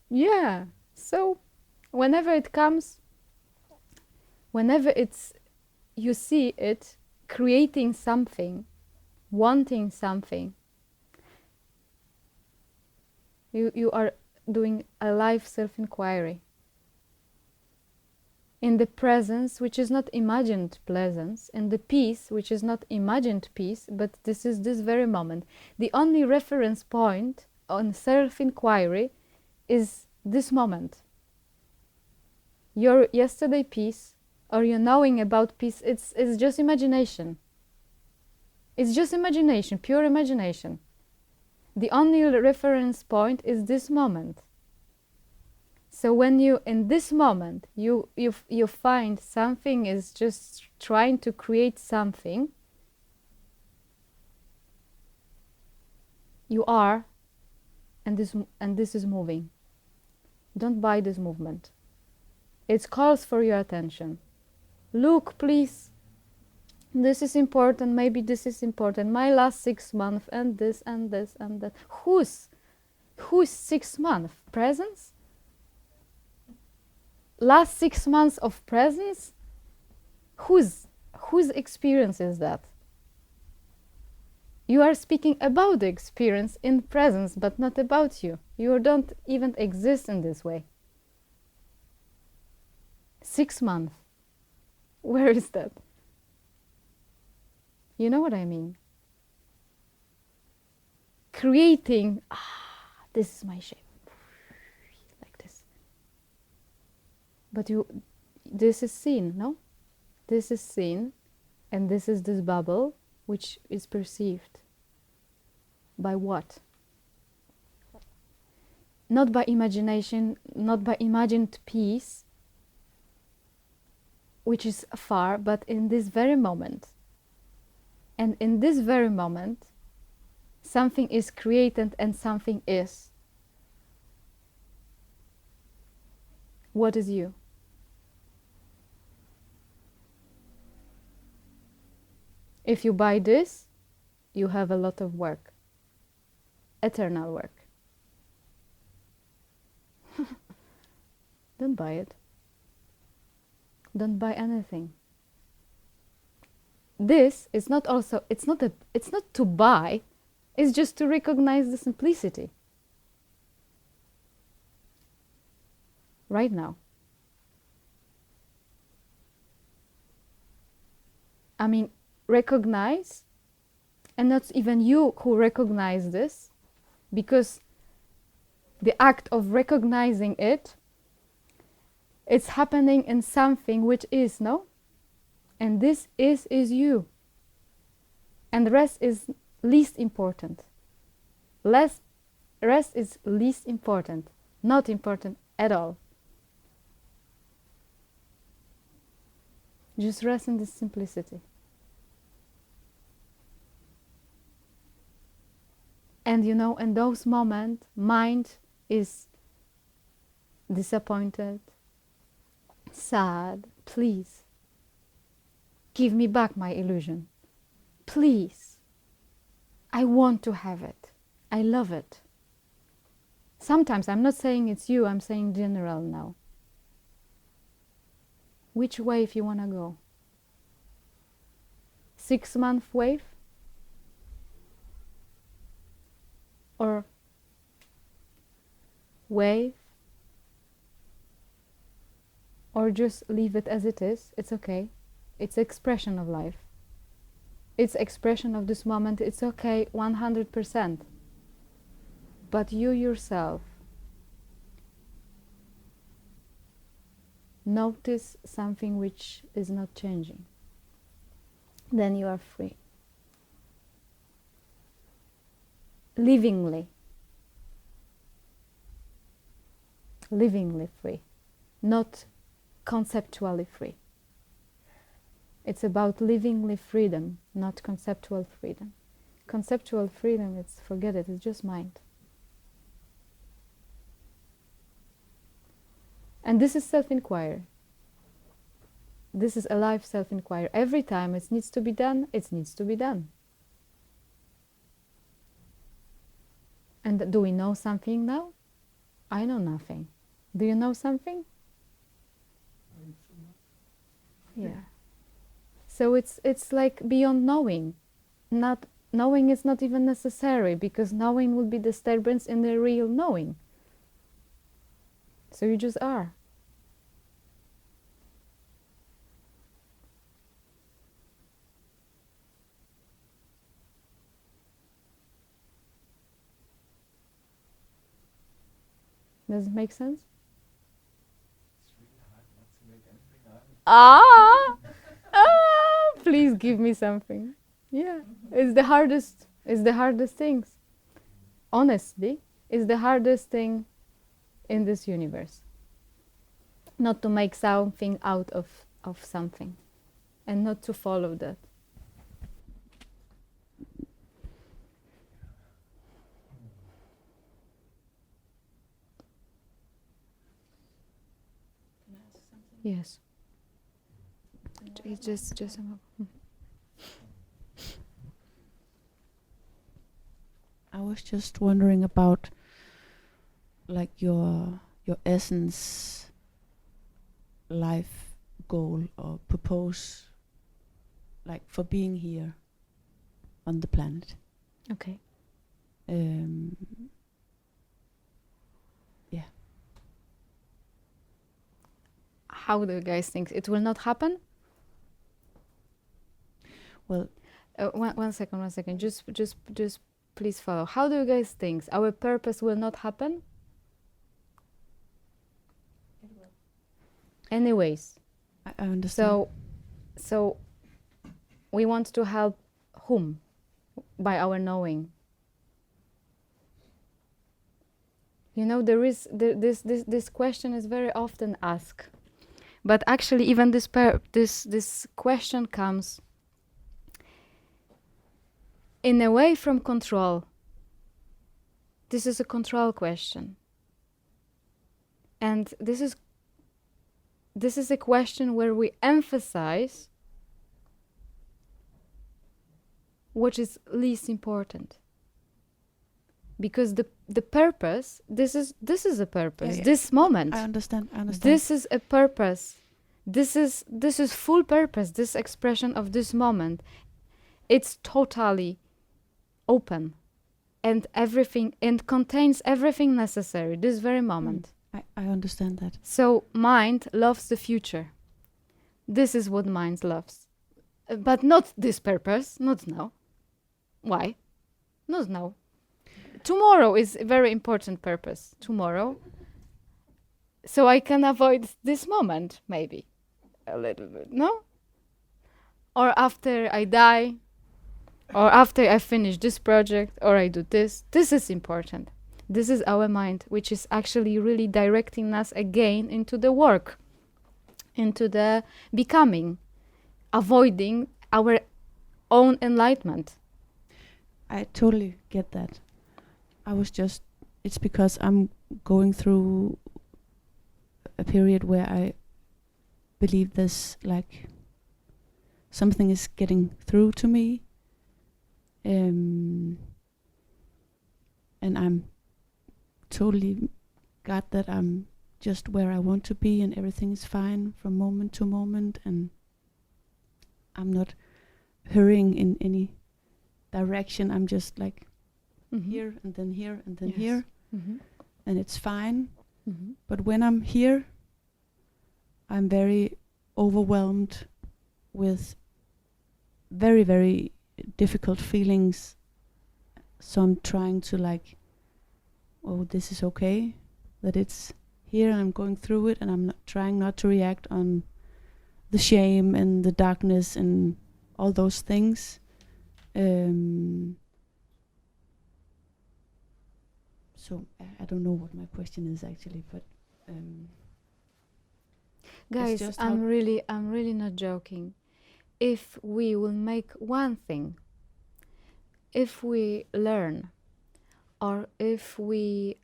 Yeah. So whenever it comes, you see it creating something, wanting something, you are doing a life self-inquiry. In the presence, which is not imagined presence, in the peace, which is not imagined peace, but this is this very moment. The only reference point on self-inquiry is this moment. Your yesterday peace, or your knowing about peace, it's just imagination. It's just imagination, pure imagination. The only reference point is this moment. So when you, in this moment, you find something is just trying to create something, you are, and this is moving. Don't buy this movement. It calls for your attention. Look, please. This is important, maybe this is important. My last 6 months and this and this and that. Whose 6 months? Presence? Last 6 months of presence? Whose experience is that? You are speaking about the experience in presence, but not about you. You don't even exist in this way. 6 months. Where is that? You know what I mean? Creating, this is my shape. Like this. But this is seen, no? This is seen, and this is this bubble, which is perceived. By what? Not by imagination, not by imagined peace, which is far, but in this very moment. And in this very moment, something is created and something is. What is you? If you buy this, you have a lot of work. Eternal work. Don't buy it. Don't buy anything. This is not also, it's not to buy, it's just to recognize the simplicity. Right now. I mean, recognize, and not even you who recognize this, because the act of recognizing it, it's happening in something which is, no? And this is you. And the rest is least important. Rest is least important, not important at all. Just rest in this simplicity. And you know, in those moments, mind is disappointed, sad. Please, give me back my illusion. Please. I want to have it. I love it. Sometimes, I'm not saying it's you, I'm saying general now. Which wave you want to go? 6-month wave? Or wave? Or just leave it as it is? It's okay. It's expression of life. It's expression of this moment. It's okay, 100%. But you yourself notice something which is not changing. Then you are free. Livingly free, not conceptually free. It's about livingly freedom, not conceptual freedom. Conceptual freedom, forget it, it's just mind. And this is self-inquiry. This is a live self-inquiry. Every time it needs to be done, it needs to be done. And do we know something now? I know nothing. Do you know something? Yeah. So it's like beyond knowing. Not knowing is not even necessary, because knowing would be disturbance in the real knowing. So you just are. Does it make sense? It's really hard not to make anything out. Please give me something. Yeah, it's the hardest things. Honestly, it's the hardest thing in this universe. Not to make something out of something, and not to follow that. Yes. It's just a moment. was just wondering about like your essence, life goal or purpose, like for being here on the planet. Okay. Yeah. How do you guys think it will not happen? Well, one second. Just please follow. How do you guys think our purpose will not happen? It will. Anyways, I understand. so we want to help whom by our knowing. You know, there is this question is very often asked, but actually, even this question comes in a way from control. This is a control question, and this is a question where we emphasize what is least important. Because the purpose, this is a purpose. Yeah. This moment, I understand. this is a purpose. This is full purpose. This expression of this moment, it's totally open, and everything, and contains everything necessary. This very moment. I understand that. So mind loves the future. This is what mind loves, but not this purpose. Not now. Why? Not now. Tomorrow is a very important purpose. Tomorrow. So I can avoid this moment, maybe. A little bit, no? Or after I die, or after I finish this project, or I do this. This is important. This is our mind, which is actually really directing us again into the work, into the becoming, avoiding our own enlightenment. I totally get that. It's because I'm going through a period where I believe there's like something is getting through to me. And I'm totally got that I'm just where I want to be and everything is fine from moment to moment, and I'm not hurrying in any direction. I'm just like here and then here and then here, and it's fine. But when I'm here, I'm very overwhelmed with very, very difficult feelings. So I'm trying to like, oh, this is okay, that it's here and I'm going through it, and I'm trying not to react on the shame and the darkness and all those things. So I don't know what my question is actually, but guys, I'm really not joking. If we will make one thing, if we learn, or if we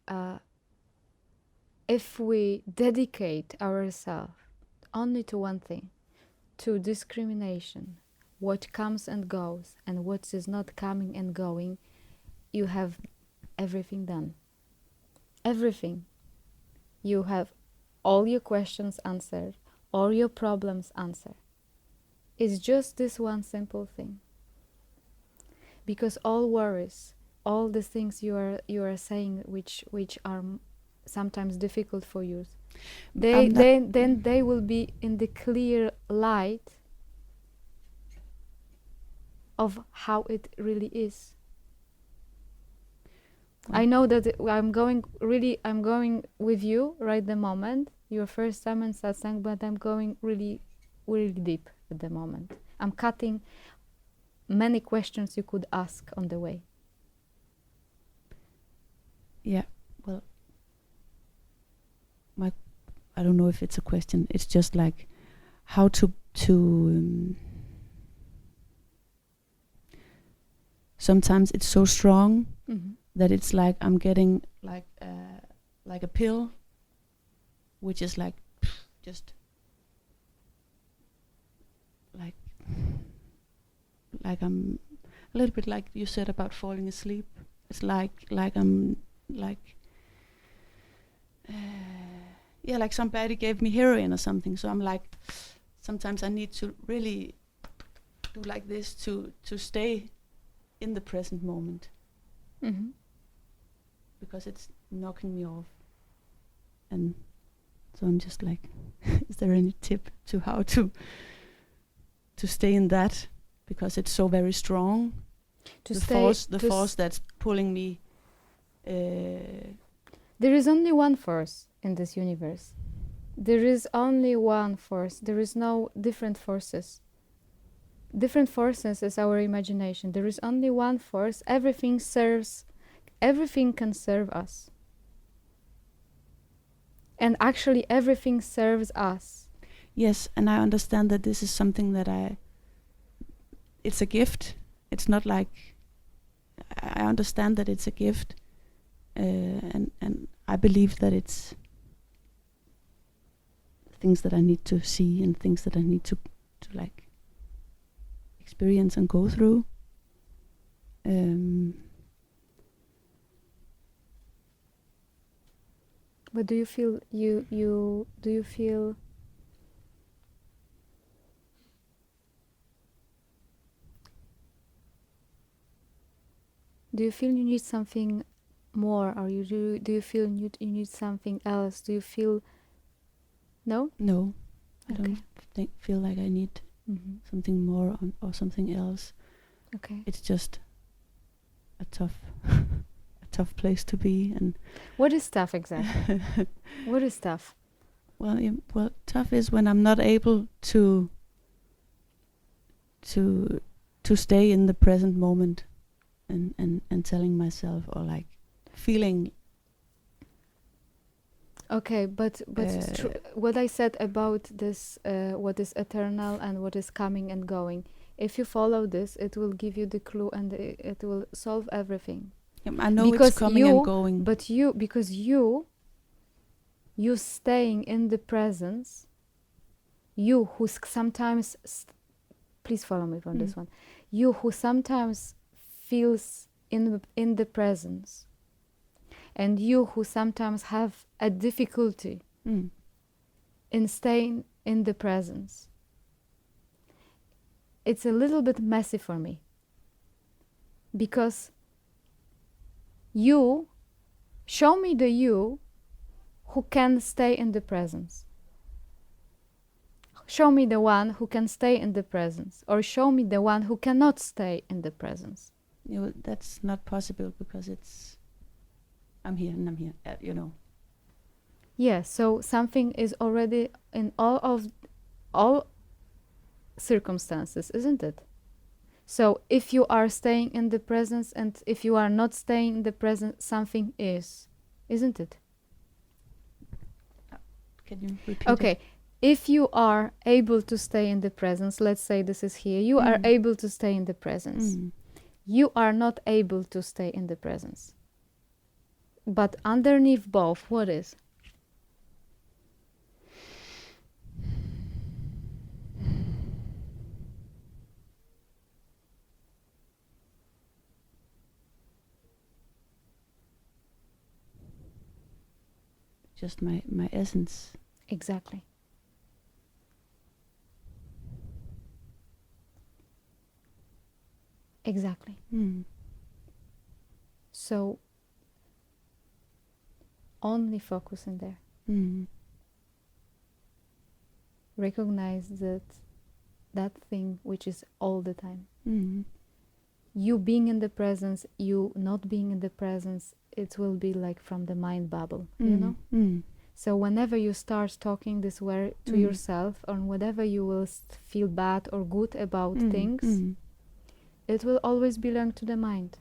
dedicate ourselves only to one thing, to discrimination, what comes and goes, and what is not coming and going, you have everything done. Everything. You have all your questions answered, all your problems answered. It's just this one simple thing. Because all worries, all the things you are saying, which are sometimes difficult for you, they will be in the clear light of how it really is. I know that I'm going with you right the moment, your first time in satsang, but I'm going really, really deep at the moment. I'm cutting many questions you could ask on the way. Yeah, well, I don't know if it's a question. It's just like how to sometimes it's so strong that it's like I'm getting like a pill, which is like just like I'm a little bit like you said about falling asleep. It's like I'm like somebody gave me heroin or something. So I'm like, sometimes I need to really do like this to stay in the present moment, Mhm. because it's knocking me off. And so I'm just like, is there any tip to how to stay in that? Because it's so very strong. To The stay, force to force that's pulling me. There is only one force in this universe. There is only one force. There is no different forces. Different forces is our imagination. There is only one force. Everything can serve us. And actually everything serves us. Yes, and I understand that this is something that it's a gift. It's not like, I understand that it's a gift, and I believe that it's things that I need to see and things that I need to like experience and go through. But do you feel you need something more, or do you feel you need something else? Do you feel no? No, I Okay. don't feel like I need Mm-hmm. something more or something else. Okay. It's just a tough place to be. And What is tough exactly? What is tough? well, tough is when I'm not able to stay in the present moment and telling myself, or like feeling. Okay, but what I said about this, what is eternal and what is coming and going. If you follow this, it will give you the clue, and it will solve everything. I know Because it's coming and going. But because you staying in the presence, you who sometimes, please follow me from this one, you who sometimes feels in the presence, and you who sometimes have a difficulty in staying in the presence, it's a little bit messy for me, because you show me the you who can stay in the presence. Show me the one who can stay in the presence, or show me the one who cannot stay in the presence. That's not possible, because I'm here and I'm here, Yes, so something is already in all circumstances, isn't it? So if you are staying in the presence, and if you are not staying in the presence, something is, isn't it? Can you repeat? Okay, if you are able to stay in the presence, let's say this is here, you are able to stay in the presence. You are not able to stay in the presence. But underneath both, what is? Just my essence. Exactly. Exactly. So only focus in there. Recognize that thing which is all the time. You being in the presence, you not being in the presence, it will be like from the mind bubble, you know? So whenever you start talking this way to yourself, or whenever you will feel bad or good about things, it will always belong to the mind.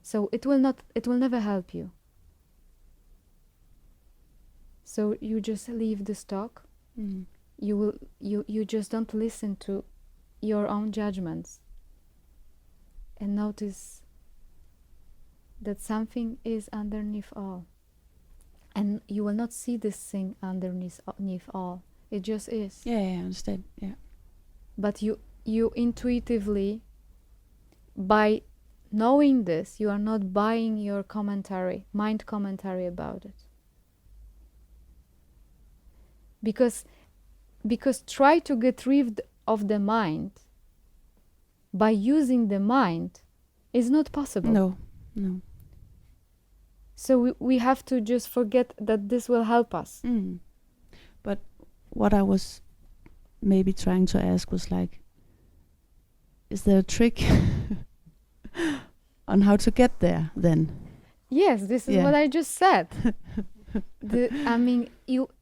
So it will never help you. So you just leave this talk. You just don't listen to your own judgments, and notice that something is underneath all. And you will not see this thing underneath all. It just is. Yeah, I understand. Yeah. But you intuitively, by knowing this, you are not buying your commentary, mind commentary about it. Because try to get rid of the mind by using the mind is not possible. No. So we have to just forget that this will help us. But what I was maybe trying to ask was like, is there a trick on how to get there then? Yes, this is what I just said.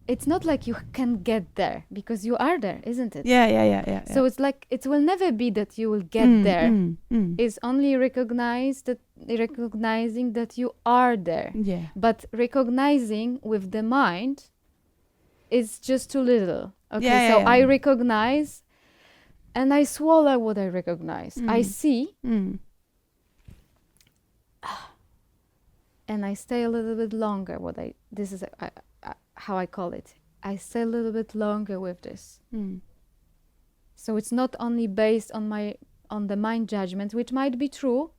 It's not like you can get there because you are there, isn't it? Yeah. So it's like it will never be that you will get there. It's only recognizing that you are there. Yeah. But recognizing with the mind is just too little. Okay, I recognize and I swallow what I recognize. I see and I stay a little bit longer. How I call it. I stay a little bit longer with this. So it's not only based on the mind judgment, which might be true,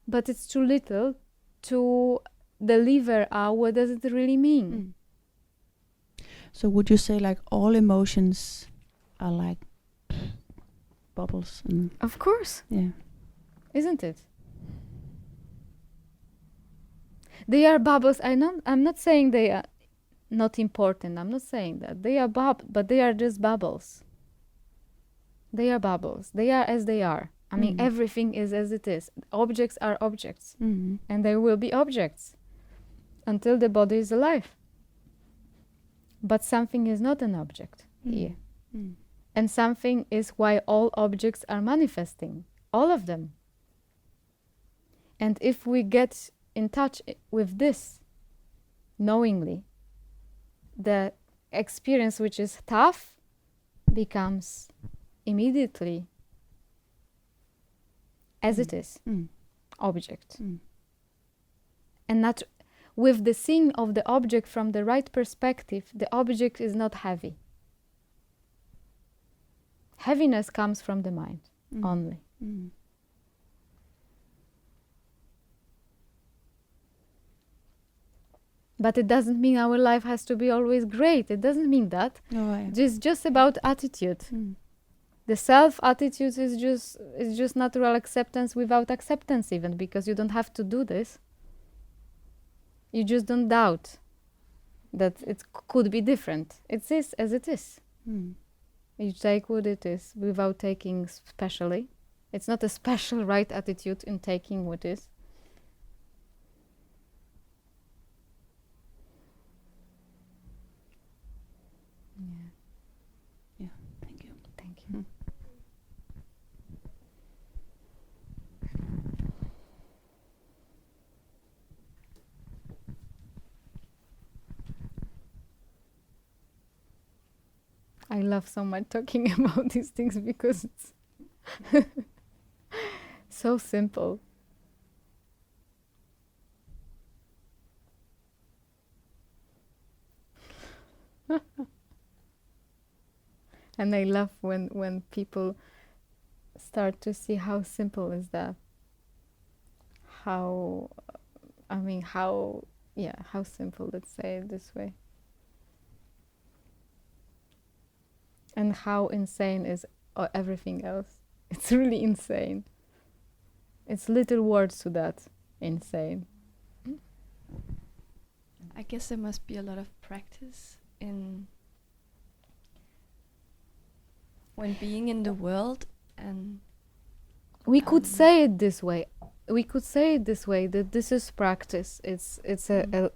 but it's too little to deliver out what does it really mean. So would you say like all emotions are like bubbles? Of course. Yeah. Isn't it? They are bubbles. I'm not saying they are not important. I'm not saying that. They are but they are just bubbles. They are bubbles. They are as they are. I mean, everything is as it is. Objects are objects. And they will be objects until the body is alive. But something is not an object here. And something is why all objects are manifesting. All of them. And if we get in touch with this knowingly, the experience which is tough becomes immediately as it is, object. And not with the seeing of the object from the right perspective, the object is not heavy. Heaviness comes from the mind only. But it doesn't mean our life has to be always great. It doesn't mean that. It's just about attitude. The self attitude is just natural acceptance without acceptance even, because you don't have to do this. You just don't doubt that it could be different. It is as it is. You take what it is without taking specially. It's not a special right attitude in taking what is. Thank you. I love so much talking about these things because it's so simple. And I love when people start to see how simple is that. How simple, let's say it this way. And how insane is everything else. It's really insane. It's little words to that. Insane. I guess there must be a lot of practice in when being in the world, and we could say it this way. That this is practice. It's a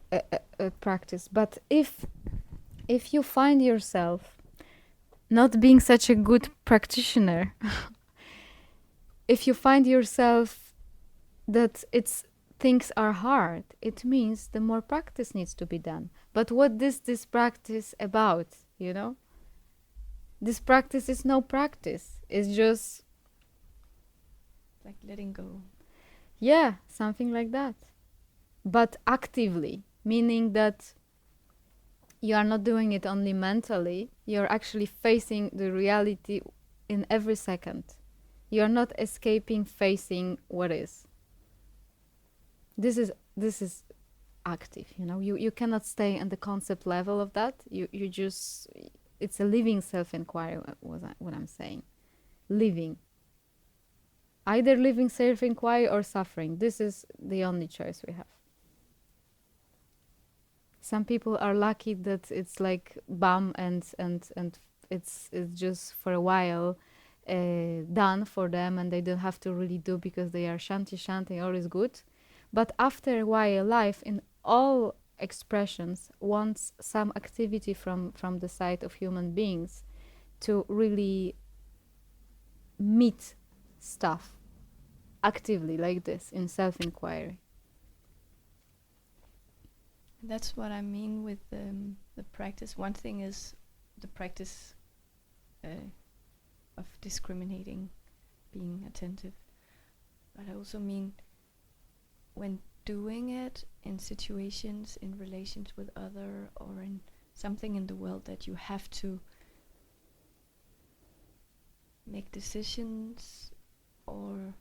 practice. But if you find yourself not being such a good practitioner, if you find yourself that things are hard, it means the more practice needs to be done. But what is this practice about, you know? This practice is no practice. It's just like letting go. Yeah, something like that. But actively, meaning that you are not doing it only mentally, you're actually facing the reality in every second. You're not escaping facing what is. This is active, you know. You cannot stay on the concept level of that. You just, it's a living self-inquiry, what I'm saying. Living. Either living self-inquiry or suffering. This is the only choice we have. Some people are lucky that it's like bam and it's just for a while done for them, and they don't have to really do because they are shanty, all is good. But after a while, life in all expressions wants some activity from the side of human beings to really meet stuff actively like this in self-inquiry. That's what I mean with the practice. One thing is the practice of discriminating, being attentive. But I also mean when doing it in situations, in relations with other, or in something in the world that you have to make decisions or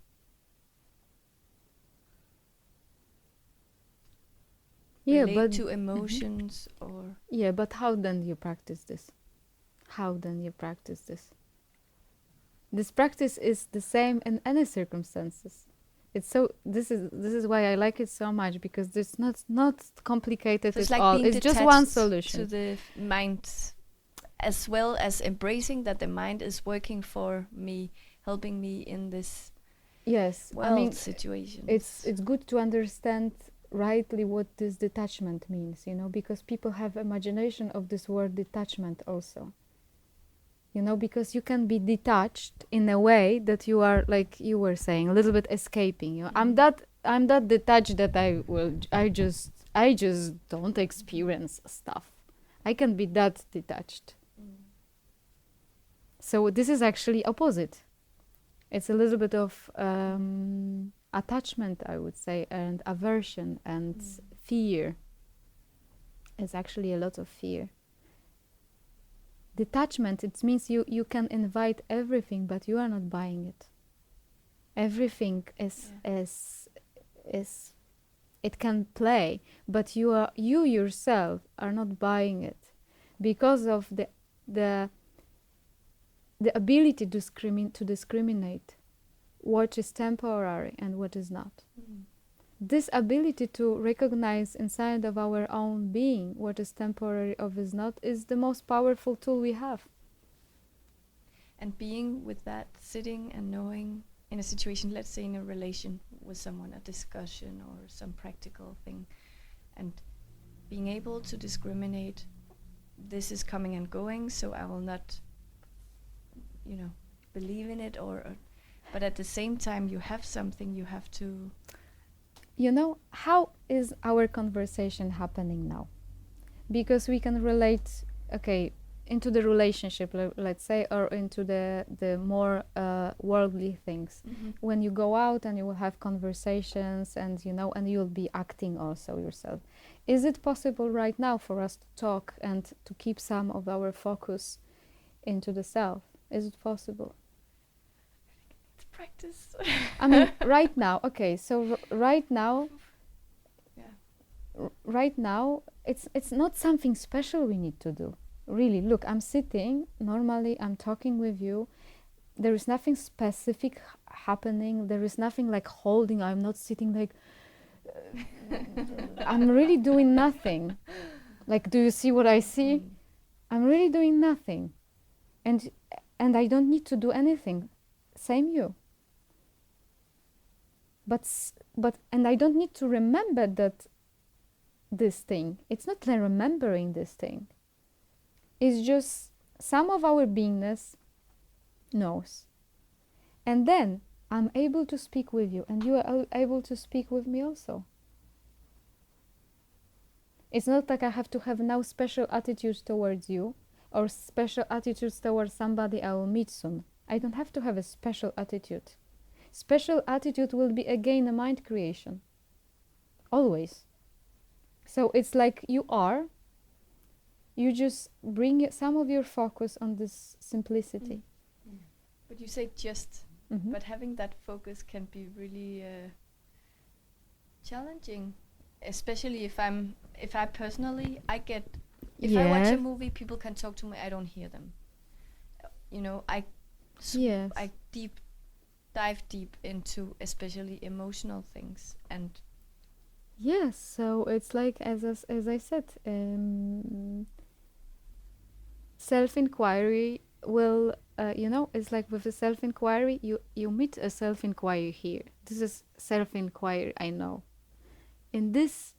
relate to emotions or... Yeah, but how then you practice this? How then you practice this? This practice is the same in any circumstances. It's so, this is why I like it so much, because it's not complicated So it's at like all. being It's just one detached solution. to the mind, as well as embracing that the mind is working for me, helping me in this Yes, world I mean, situation. it's good to understand rightly what this detachment means, you know, because people have imagination of this word detachment also. You know, because you can be detached in a way that you are, like you were saying, a little bit escaping. You know, I'm that detached that I just don't experience stuff. I can be that detached. So this is actually opposite. It's a little bit of attachment, I would say, and aversion and fear. It's actually a lot of fear. Detachment, it means you can invite everything, but you are not buying it. Everything is it can play, but you yourself are not buying it because of the ability to discriminate what is temporary and what is not. This ability to recognize inside of our own being what is temporary or is not is the most powerful tool we have. And being with that, sitting and knowing in a situation, let's say in a relation with someone, a discussion or some practical thing, and being able to discriminate, this is coming and going, so I will not, believe in it, but at the same time you have something you have to... You know, how is our conversation happening now? Because we can relate, into the relationship, let's say, or into the more worldly things. When you go out and you will have conversations and, and you'll be acting also yourself. Is it possible right now for us to talk and to keep some of our focus into the self? Is it possible? Practice. I mean, right now, right now, yeah. Right now, it's not something special we need to do. Really, look, I'm sitting, normally I'm talking with you, there is nothing specific happening, there is nothing like holding, I'm not sitting like, I'm really doing nothing. Like, do you see what I see? I'm really doing nothing. And I don't need to do anything. Same you. But I don't need to remember that this thing. It's not like remembering this thing. It's just some of our beingness knows. And then I'm able to speak with you, and you are able to speak with me also. It's not like I have to have now special attitudes towards you or special attitudes towards somebody I will meet soon. I don't have to have a special attitude. Special attitude will be again a mind creation. Always. So it's like you just bring some of your focus on this simplicity. But you say just, but having that focus can be really challenging, especially if I personally, I get, if I watch a Yes. movie, people can talk to me, I don't hear them. You know, Yes. I dive deep into especially emotional things, and Yes, so it's like as I said, self-inquiry will, it's like with a self-inquiry, you meet a self-inquiry here. This is self-inquiry, I know. In this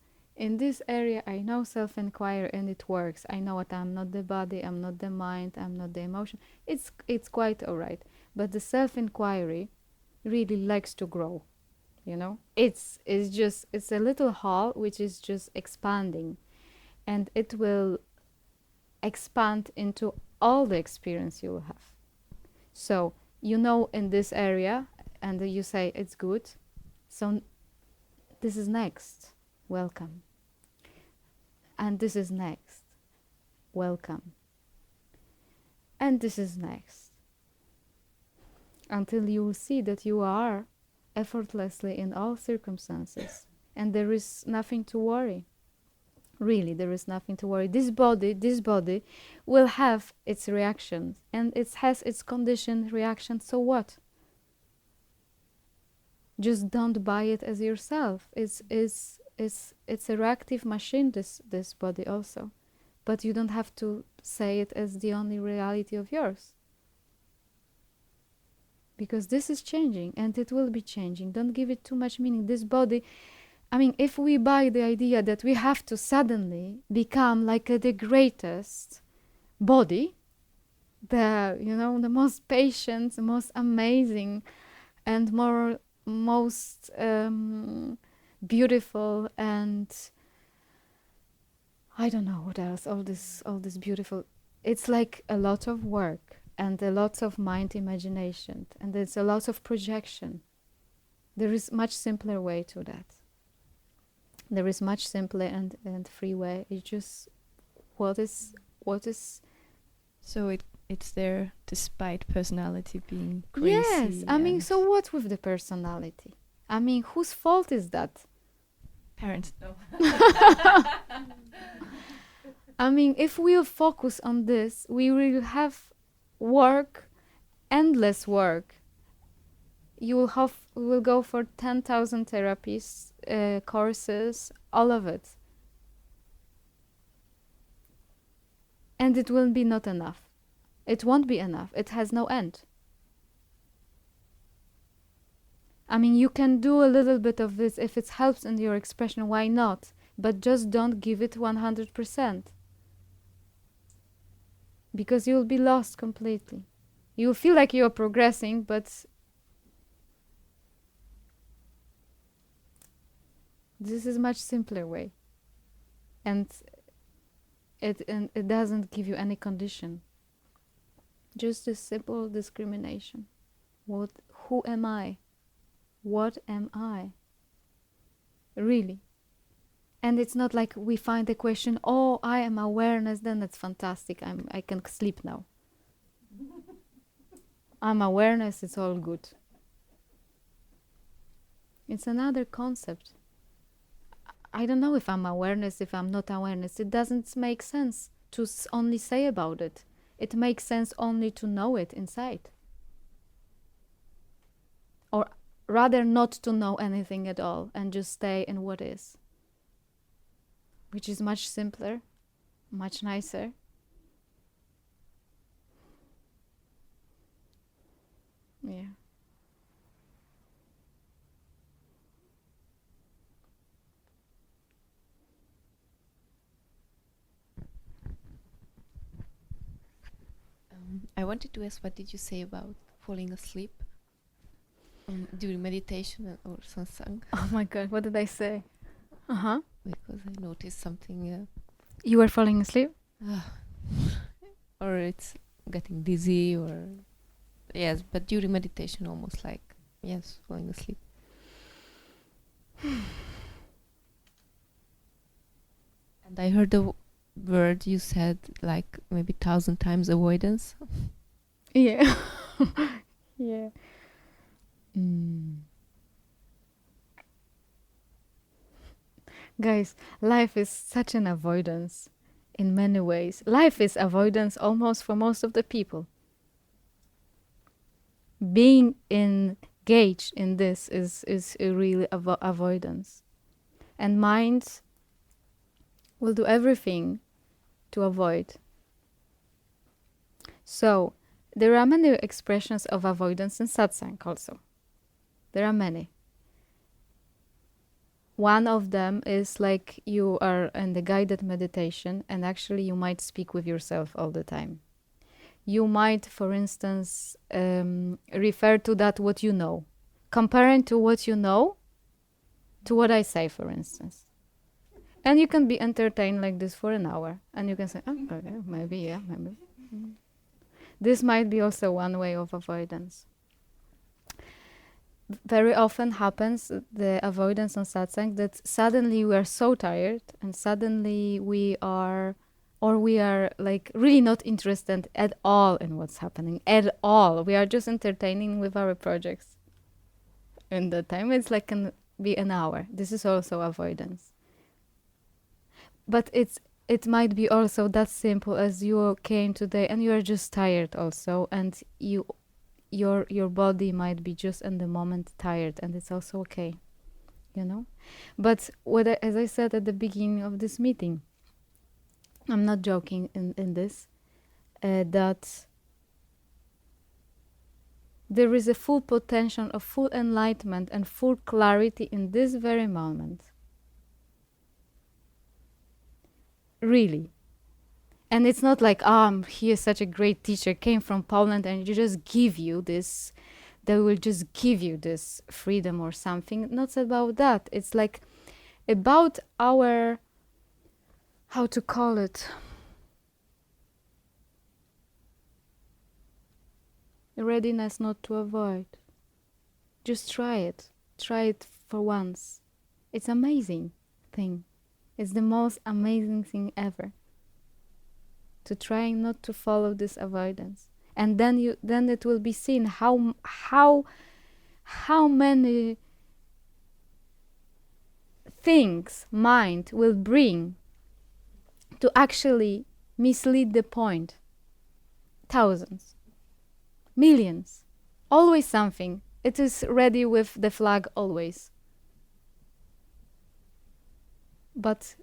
area, I know self-inquiry and it works. I know that I'm not the body, I'm not the mind, I'm not the emotion. It's quite alright. But the self-inquiry really likes to grow. It's a little hall which is just expanding, and it will expand into all the experience you will have. So in this area, and you say it's good, so this is next, welcome, and this is next, welcome, and this is next, until you will see that you are effortlessly in all circumstances, and there is nothing to worry. Really, there is nothing to worry. This body will have its reactions, and it has its conditioned reaction. So what? Just don't buy it as yourself. It's a reactive machine, this body also, but you don't have to say it as the only reality of yours. Because this is changing, and it will be changing. Don't give it too much meaning. This body, if we buy the idea that we have to suddenly become like the greatest body, the most patient, the most amazing, and most beautiful, and I don't know what else. All this beautiful. It's like a lot of work. And a lot of mind imagination, and there's a lot of projection. There is much simpler way to that. There is much simpler and free way. It's just what is. so it's there despite personality being crazy. Yes, and so what with the personality? Whose fault is that? parents. No. If we'll focus on this, we will have work, endless work. You will go for 10,000 therapies, courses, all of it, and it will be not enough. It won't be enough. It has no end. You can do a little bit of this if it helps in your expression. Why not? But just don't give it 100%. Because you'll be lost completely. You'll feel like you're progressing, but this is much simpler way. And it doesn't give you any condition. Just a simple discrimination. Who am I? What am I? Really. And it's not like we find the question, oh, I am awareness, then that's fantastic. I can sleep now. I'm awareness, it's all good. It's another concept. I don't know if I'm awareness, if I'm not awareness. It doesn't make sense to only say about it. It makes sense only to know it inside. Or rather not to know anything at all and just stay in what is. Which is much simpler, much nicer. Yeah. I wanted to ask, what did you say about falling asleep during meditation or satsang? Oh my God, what did I say? Uh-huh. Because I noticed something, You were falling asleep? or it's getting dizzy, or yes, but during meditation, almost like falling asleep. And I heard the word you said like maybe 1,000 times, avoidance. Yeah. Yeah. Guys, life is such an avoidance in many ways. Life is avoidance almost for most of the people. Being engaged in this is a really avoidance. And mind will do everything to avoid. So, there are many expressions of avoidance in satsang also. There are many. One of them is like you are in the guided meditation and actually you might speak with yourself all the time. You might, for instance, refer to that what you know, comparing to what you know to what I say, for instance. And you can be entertained like this for an hour and you can say, oh, okay, maybe, yeah, maybe. This might be also one way of avoidance. Very often happens the avoidance on satsang that suddenly we are so tired and suddenly we are like really not interested at all in what's happening at all. We are just entertaining with our projects. And the time it's like can be an hour. This is also avoidance. But it might be also that simple as you came today and you are just tired also and your body might be just in the moment tired and it's also okay, you know. But as I said at the beginning of this meeting, I'm not joking in this, that there is a full potential of full enlightenment and full clarity in this very moment. Really. And it's not like, he is such a great teacher, came from Poland and you just give you this, they will just give you this freedom or something. Not about that. It's like about our, how to call it, readiness not to avoid. Just try it. Try it for once. It's amazing thing. It's the most amazing thing ever. To trying not to follow this avoidance, and then it will be seen how many things mind will bring to actually mislead the point. Thousands, millions, always something. It is ready with the flag always. But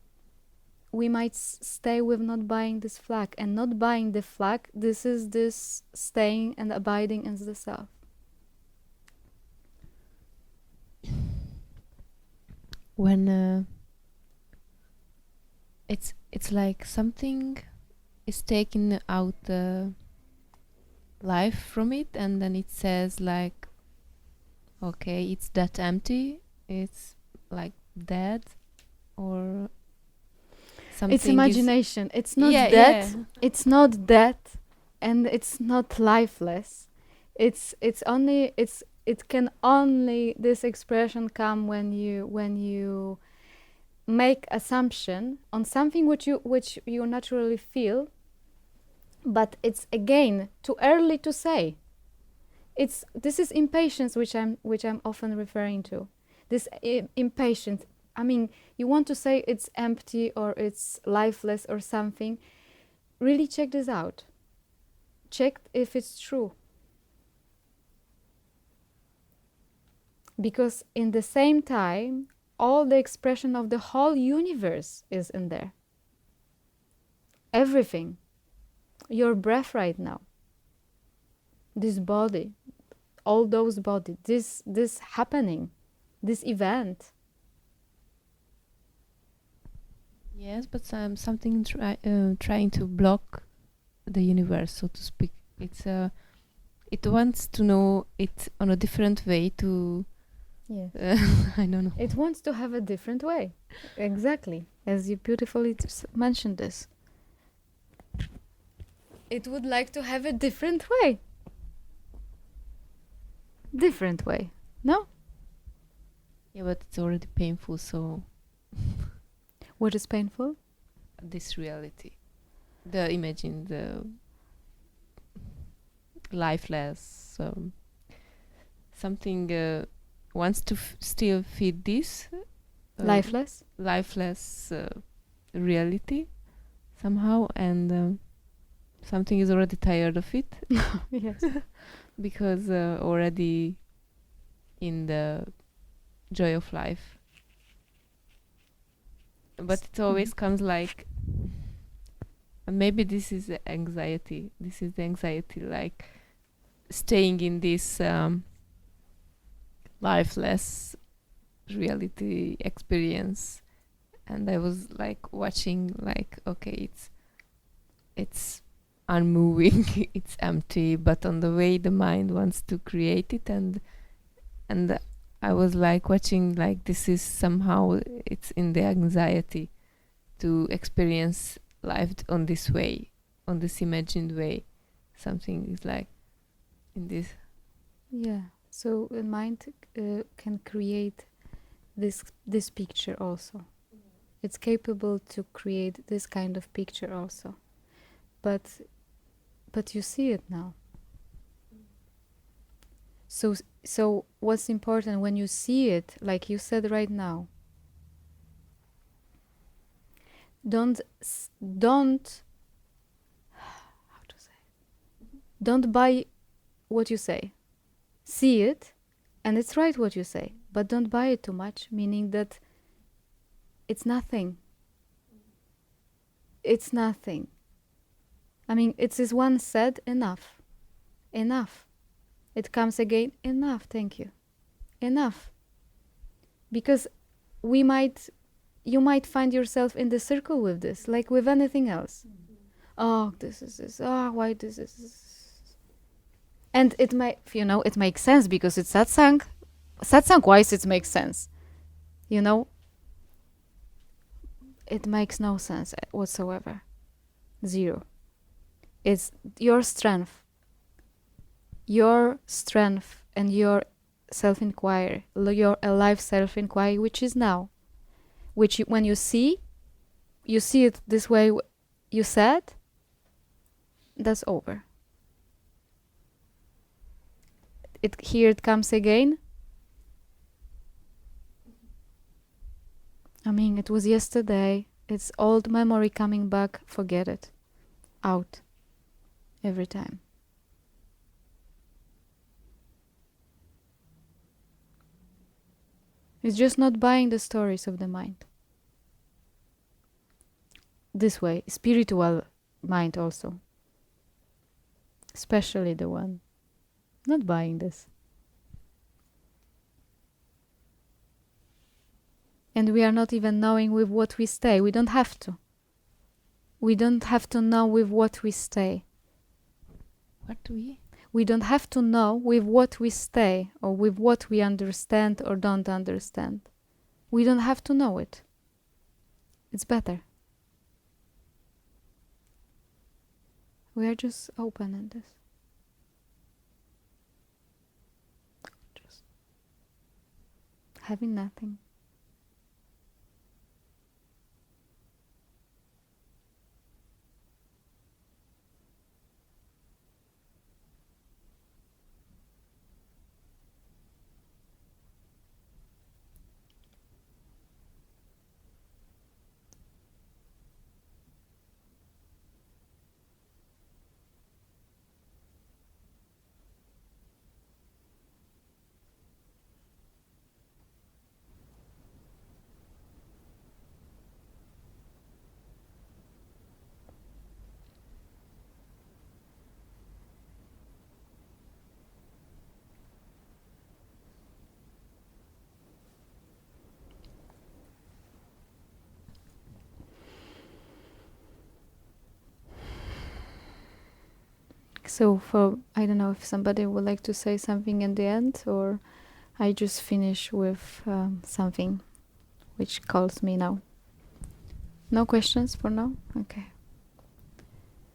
we might stay with not buying this flag, and not buying the flag, this is this staying and abiding in the self. When it's like something is taken out the life from it, and then it says like, okay, it's that empty, it's like dead, or something. It's imagination. It's not death. Yeah. It's not death, and it's not lifeless. It can only, this expression come when you make assumption on something which you naturally feel, but it's again too early to say. This is impatience which I'm often referring to. This impatience. I mean, you want to say it's empty or it's lifeless or something. Really check this out. Check if it's true. Because in the same time, all the expression of the whole universe is in there. Everything. Your breath right now. This body. All those bodies. This happening. This event. Yes, but something trying to block the universe, so to speak. It wants to know it on a different way to. Yes. I don't know. It wants to have a different way. Exactly, as you beautifully mentioned this. It would like to have a different way. Different way, no? Yeah, but it's already painful, so. What is painful? This reality. Imagine the lifeless. Something wants to still feed this Lifeless? lifeless reality somehow, and something is already tired of it Yes. because already in the joy of life. But it always comes like, and maybe this is the anxiety. This is the anxiety, like staying in this lifeless reality experience. And I was like watching, like, okay, it's unmoving, it's empty, but on the way the mind wants to create it, and I was like watching, like, this is somehow, it's in the anxiety to experience life on this way, on this imagined way. Something is like in this. Yeah. So the mind can create this picture also. It's capable to create this kind of picture also. But you see it now. So what's important when you see it, like you said right now, don't how to say, don't buy what you say. See it, and it's right what you say, but don't buy it too much, meaning that it's nothing. It's nothing. I mean, it's this one said, enough. Enough. It comes again, enough, thank you. Enough. Because you might find yourself in the circle with this, like with anything else. Oh, this is this. Oh, why this is this? And it might, it makes sense because it's satsang. Satsang-wise, it makes sense. It makes no sense whatsoever. Zero. It's your strength and your self-inquiry, your alive self-inquiry, which is now. Which when you see it this way you said, that's over. Here it comes again. I mean, it was yesterday. It's old memory coming back. Forget it. Out. Every time. It's just not buying the stories of the mind. This way, spiritual mind also. Especially the one. Not buying this. And we are not even knowing with what we stay. We don't have to. We don't have to know with what we stay. We don't have to know with what we stay or with what we understand or don't understand. We don't have to know it. It's better. We are just open in this. Just having nothing. So I don't know if somebody would like to say something in the end, or I just finish with something which calls me now. No questions for now? Okay.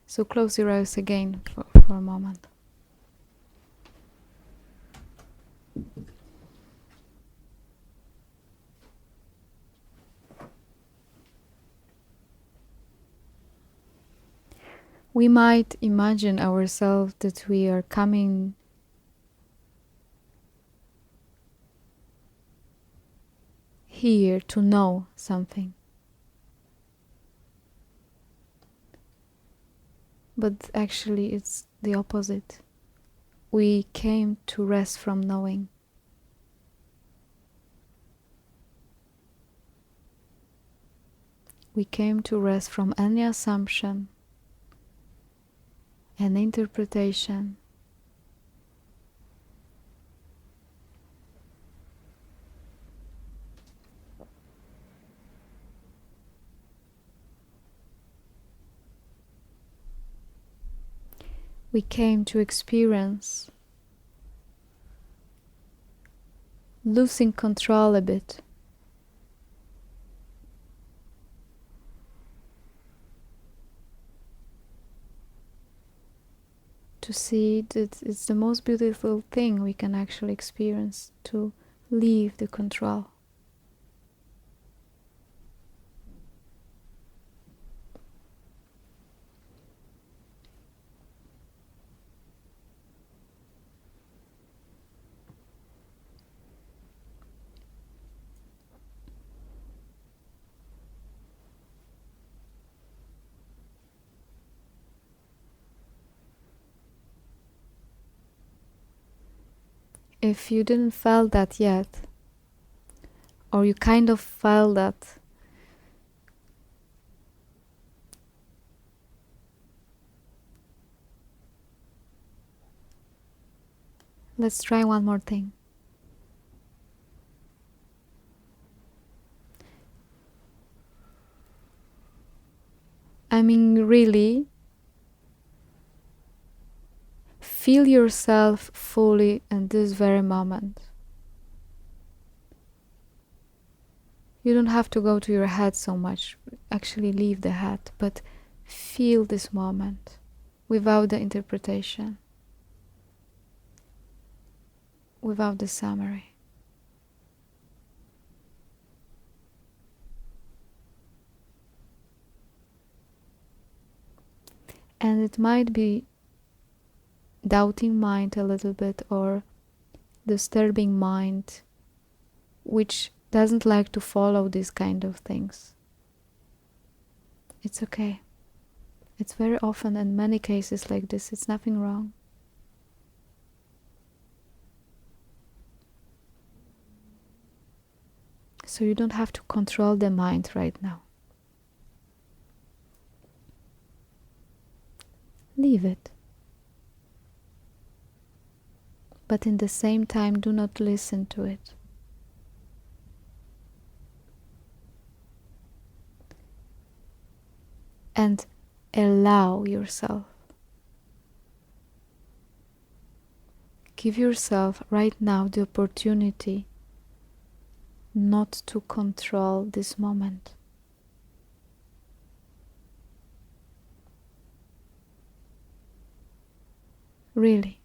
So close your eyes again for a moment. We might imagine ourselves that we are coming here to know something. But actually it's the opposite. We came to rest from knowing. We came to rest from any assumption and interpretation. We came to experience losing control a bit. To see that it's the most beautiful thing we can actually experience, to leave the control. If you didn't feel that yet, or you kind of felt that, let's try one more thing. I mean, really, feel yourself fully in this very moment. You don't have to go to your head so much, actually leave the head, but feel this moment without the interpretation, without the summary. And it might be doubting mind a little bit, or disturbing mind, which doesn't like to follow these kind of things. It's okay. It's very often in many cases like this. It's nothing wrong. So you don't have to control the mind right now. Leave it. But in the same time, do not listen to it. And allow yourself. Give yourself right now the opportunity not to control this moment. Really.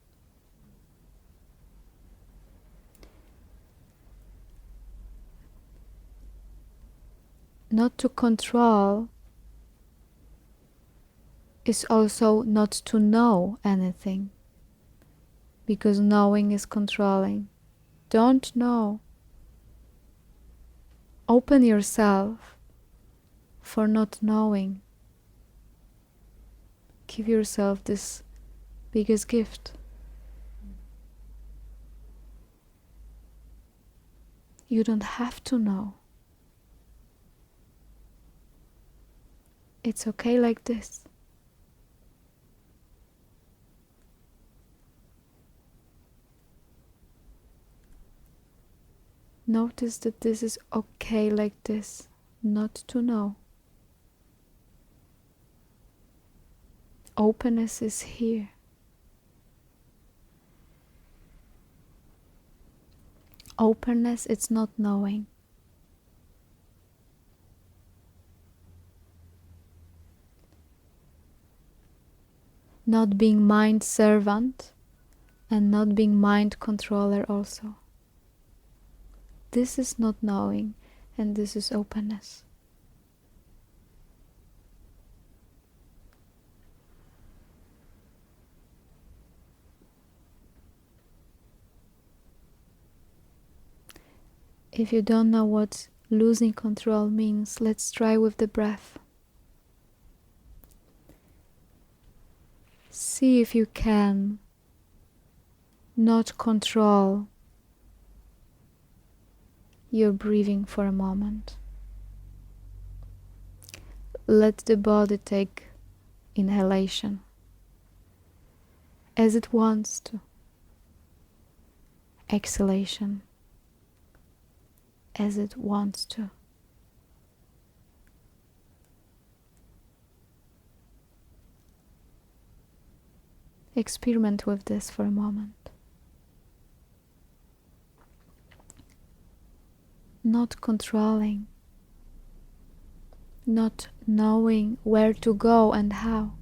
Not to control is also not to know anything, because knowing is controlling. Don't know. Open yourself for not knowing. Give yourself this biggest gift. You don't have to know. It's okay like this. Notice that this is okay like this, not to know. Openness is here. Openness, it's not knowing. Not being mind servant and not being mind controller also. This is not knowing, and this is openness. If you don't know what losing control means. Let's try with the breath. See if you can not control your breathing for a moment. Let the body take inhalation as it wants to, exhalation as it wants to. Experiment with this for a moment. Not controlling, not knowing where to go and how.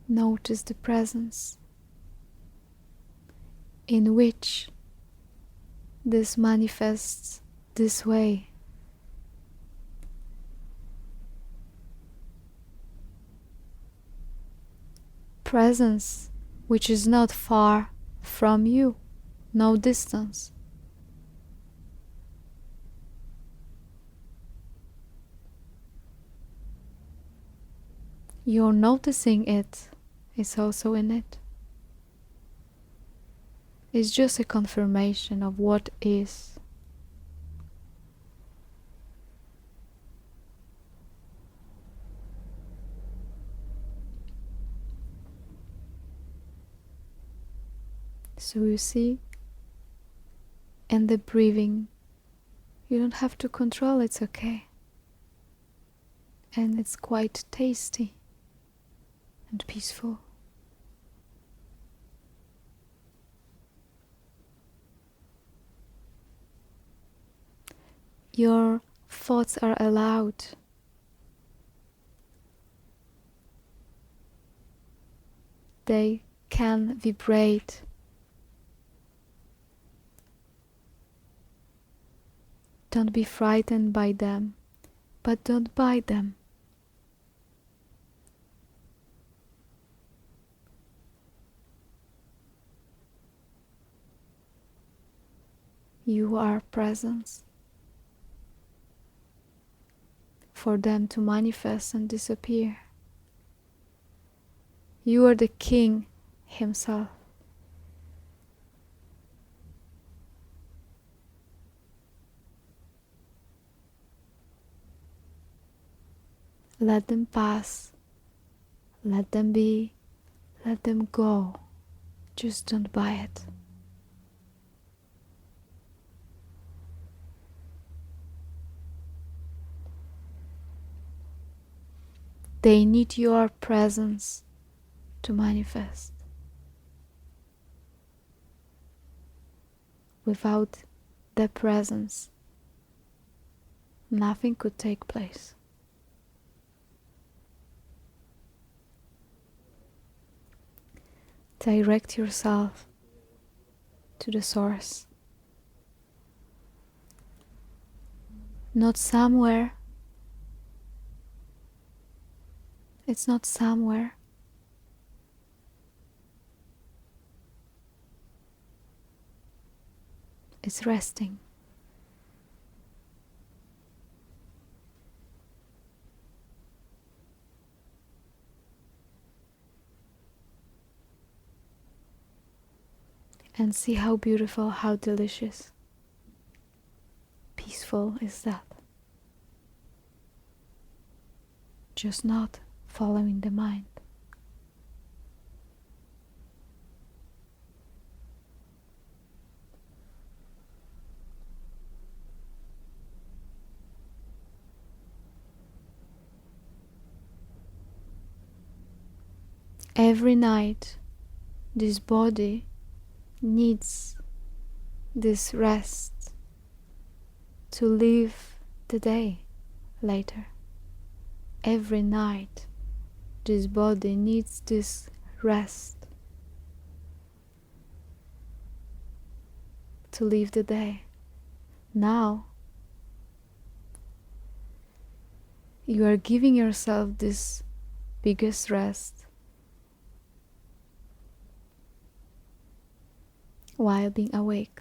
Notice the presence in which this manifests this way. Presence which is not far from you, no distance. You're noticing it, it's also in it. It's just a confirmation of what is. So you see, and the breathing, you don't have to control, it's okay. And it's quite tasty and peaceful. Your thoughts are allowed. They can vibrate. Don't be frightened by them, but don't buy them. You are presence for them to manifest and disappear. You are the king himself. Let them pass, let them be, let them go. Just don't buy it. They need your presence to manifest. Without the presence, nothing could take place. Direct yourself to the source. Not somewhere. It's not somewhere. It's resting. And see how beautiful, how delicious, peaceful is that. Just not following the mind. Every night, this body needs this rest to live the day later. Every night, this body needs this rest to live the day. Now, you are giving yourself this biggest rest while being awake.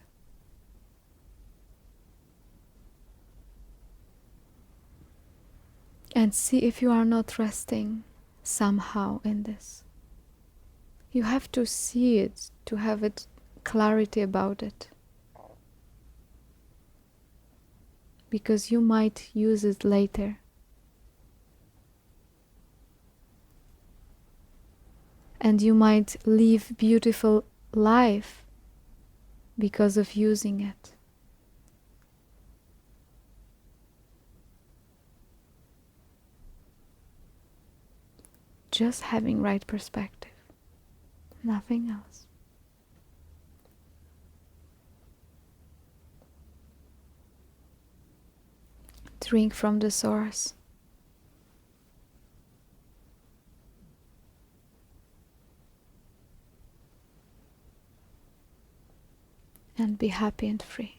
And see if you are not resting somehow in this. You have to see it to have it clarity about it. Because you might use it later. And you might live beautiful life because of using it. Just having right perspective, nothing else. Drink from the source. And be happy and free.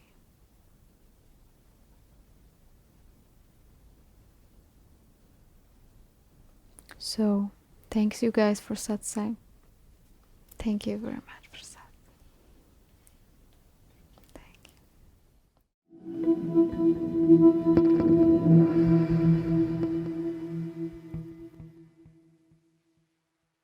So, thanks you guys for satsang. Thank you very much for satsang.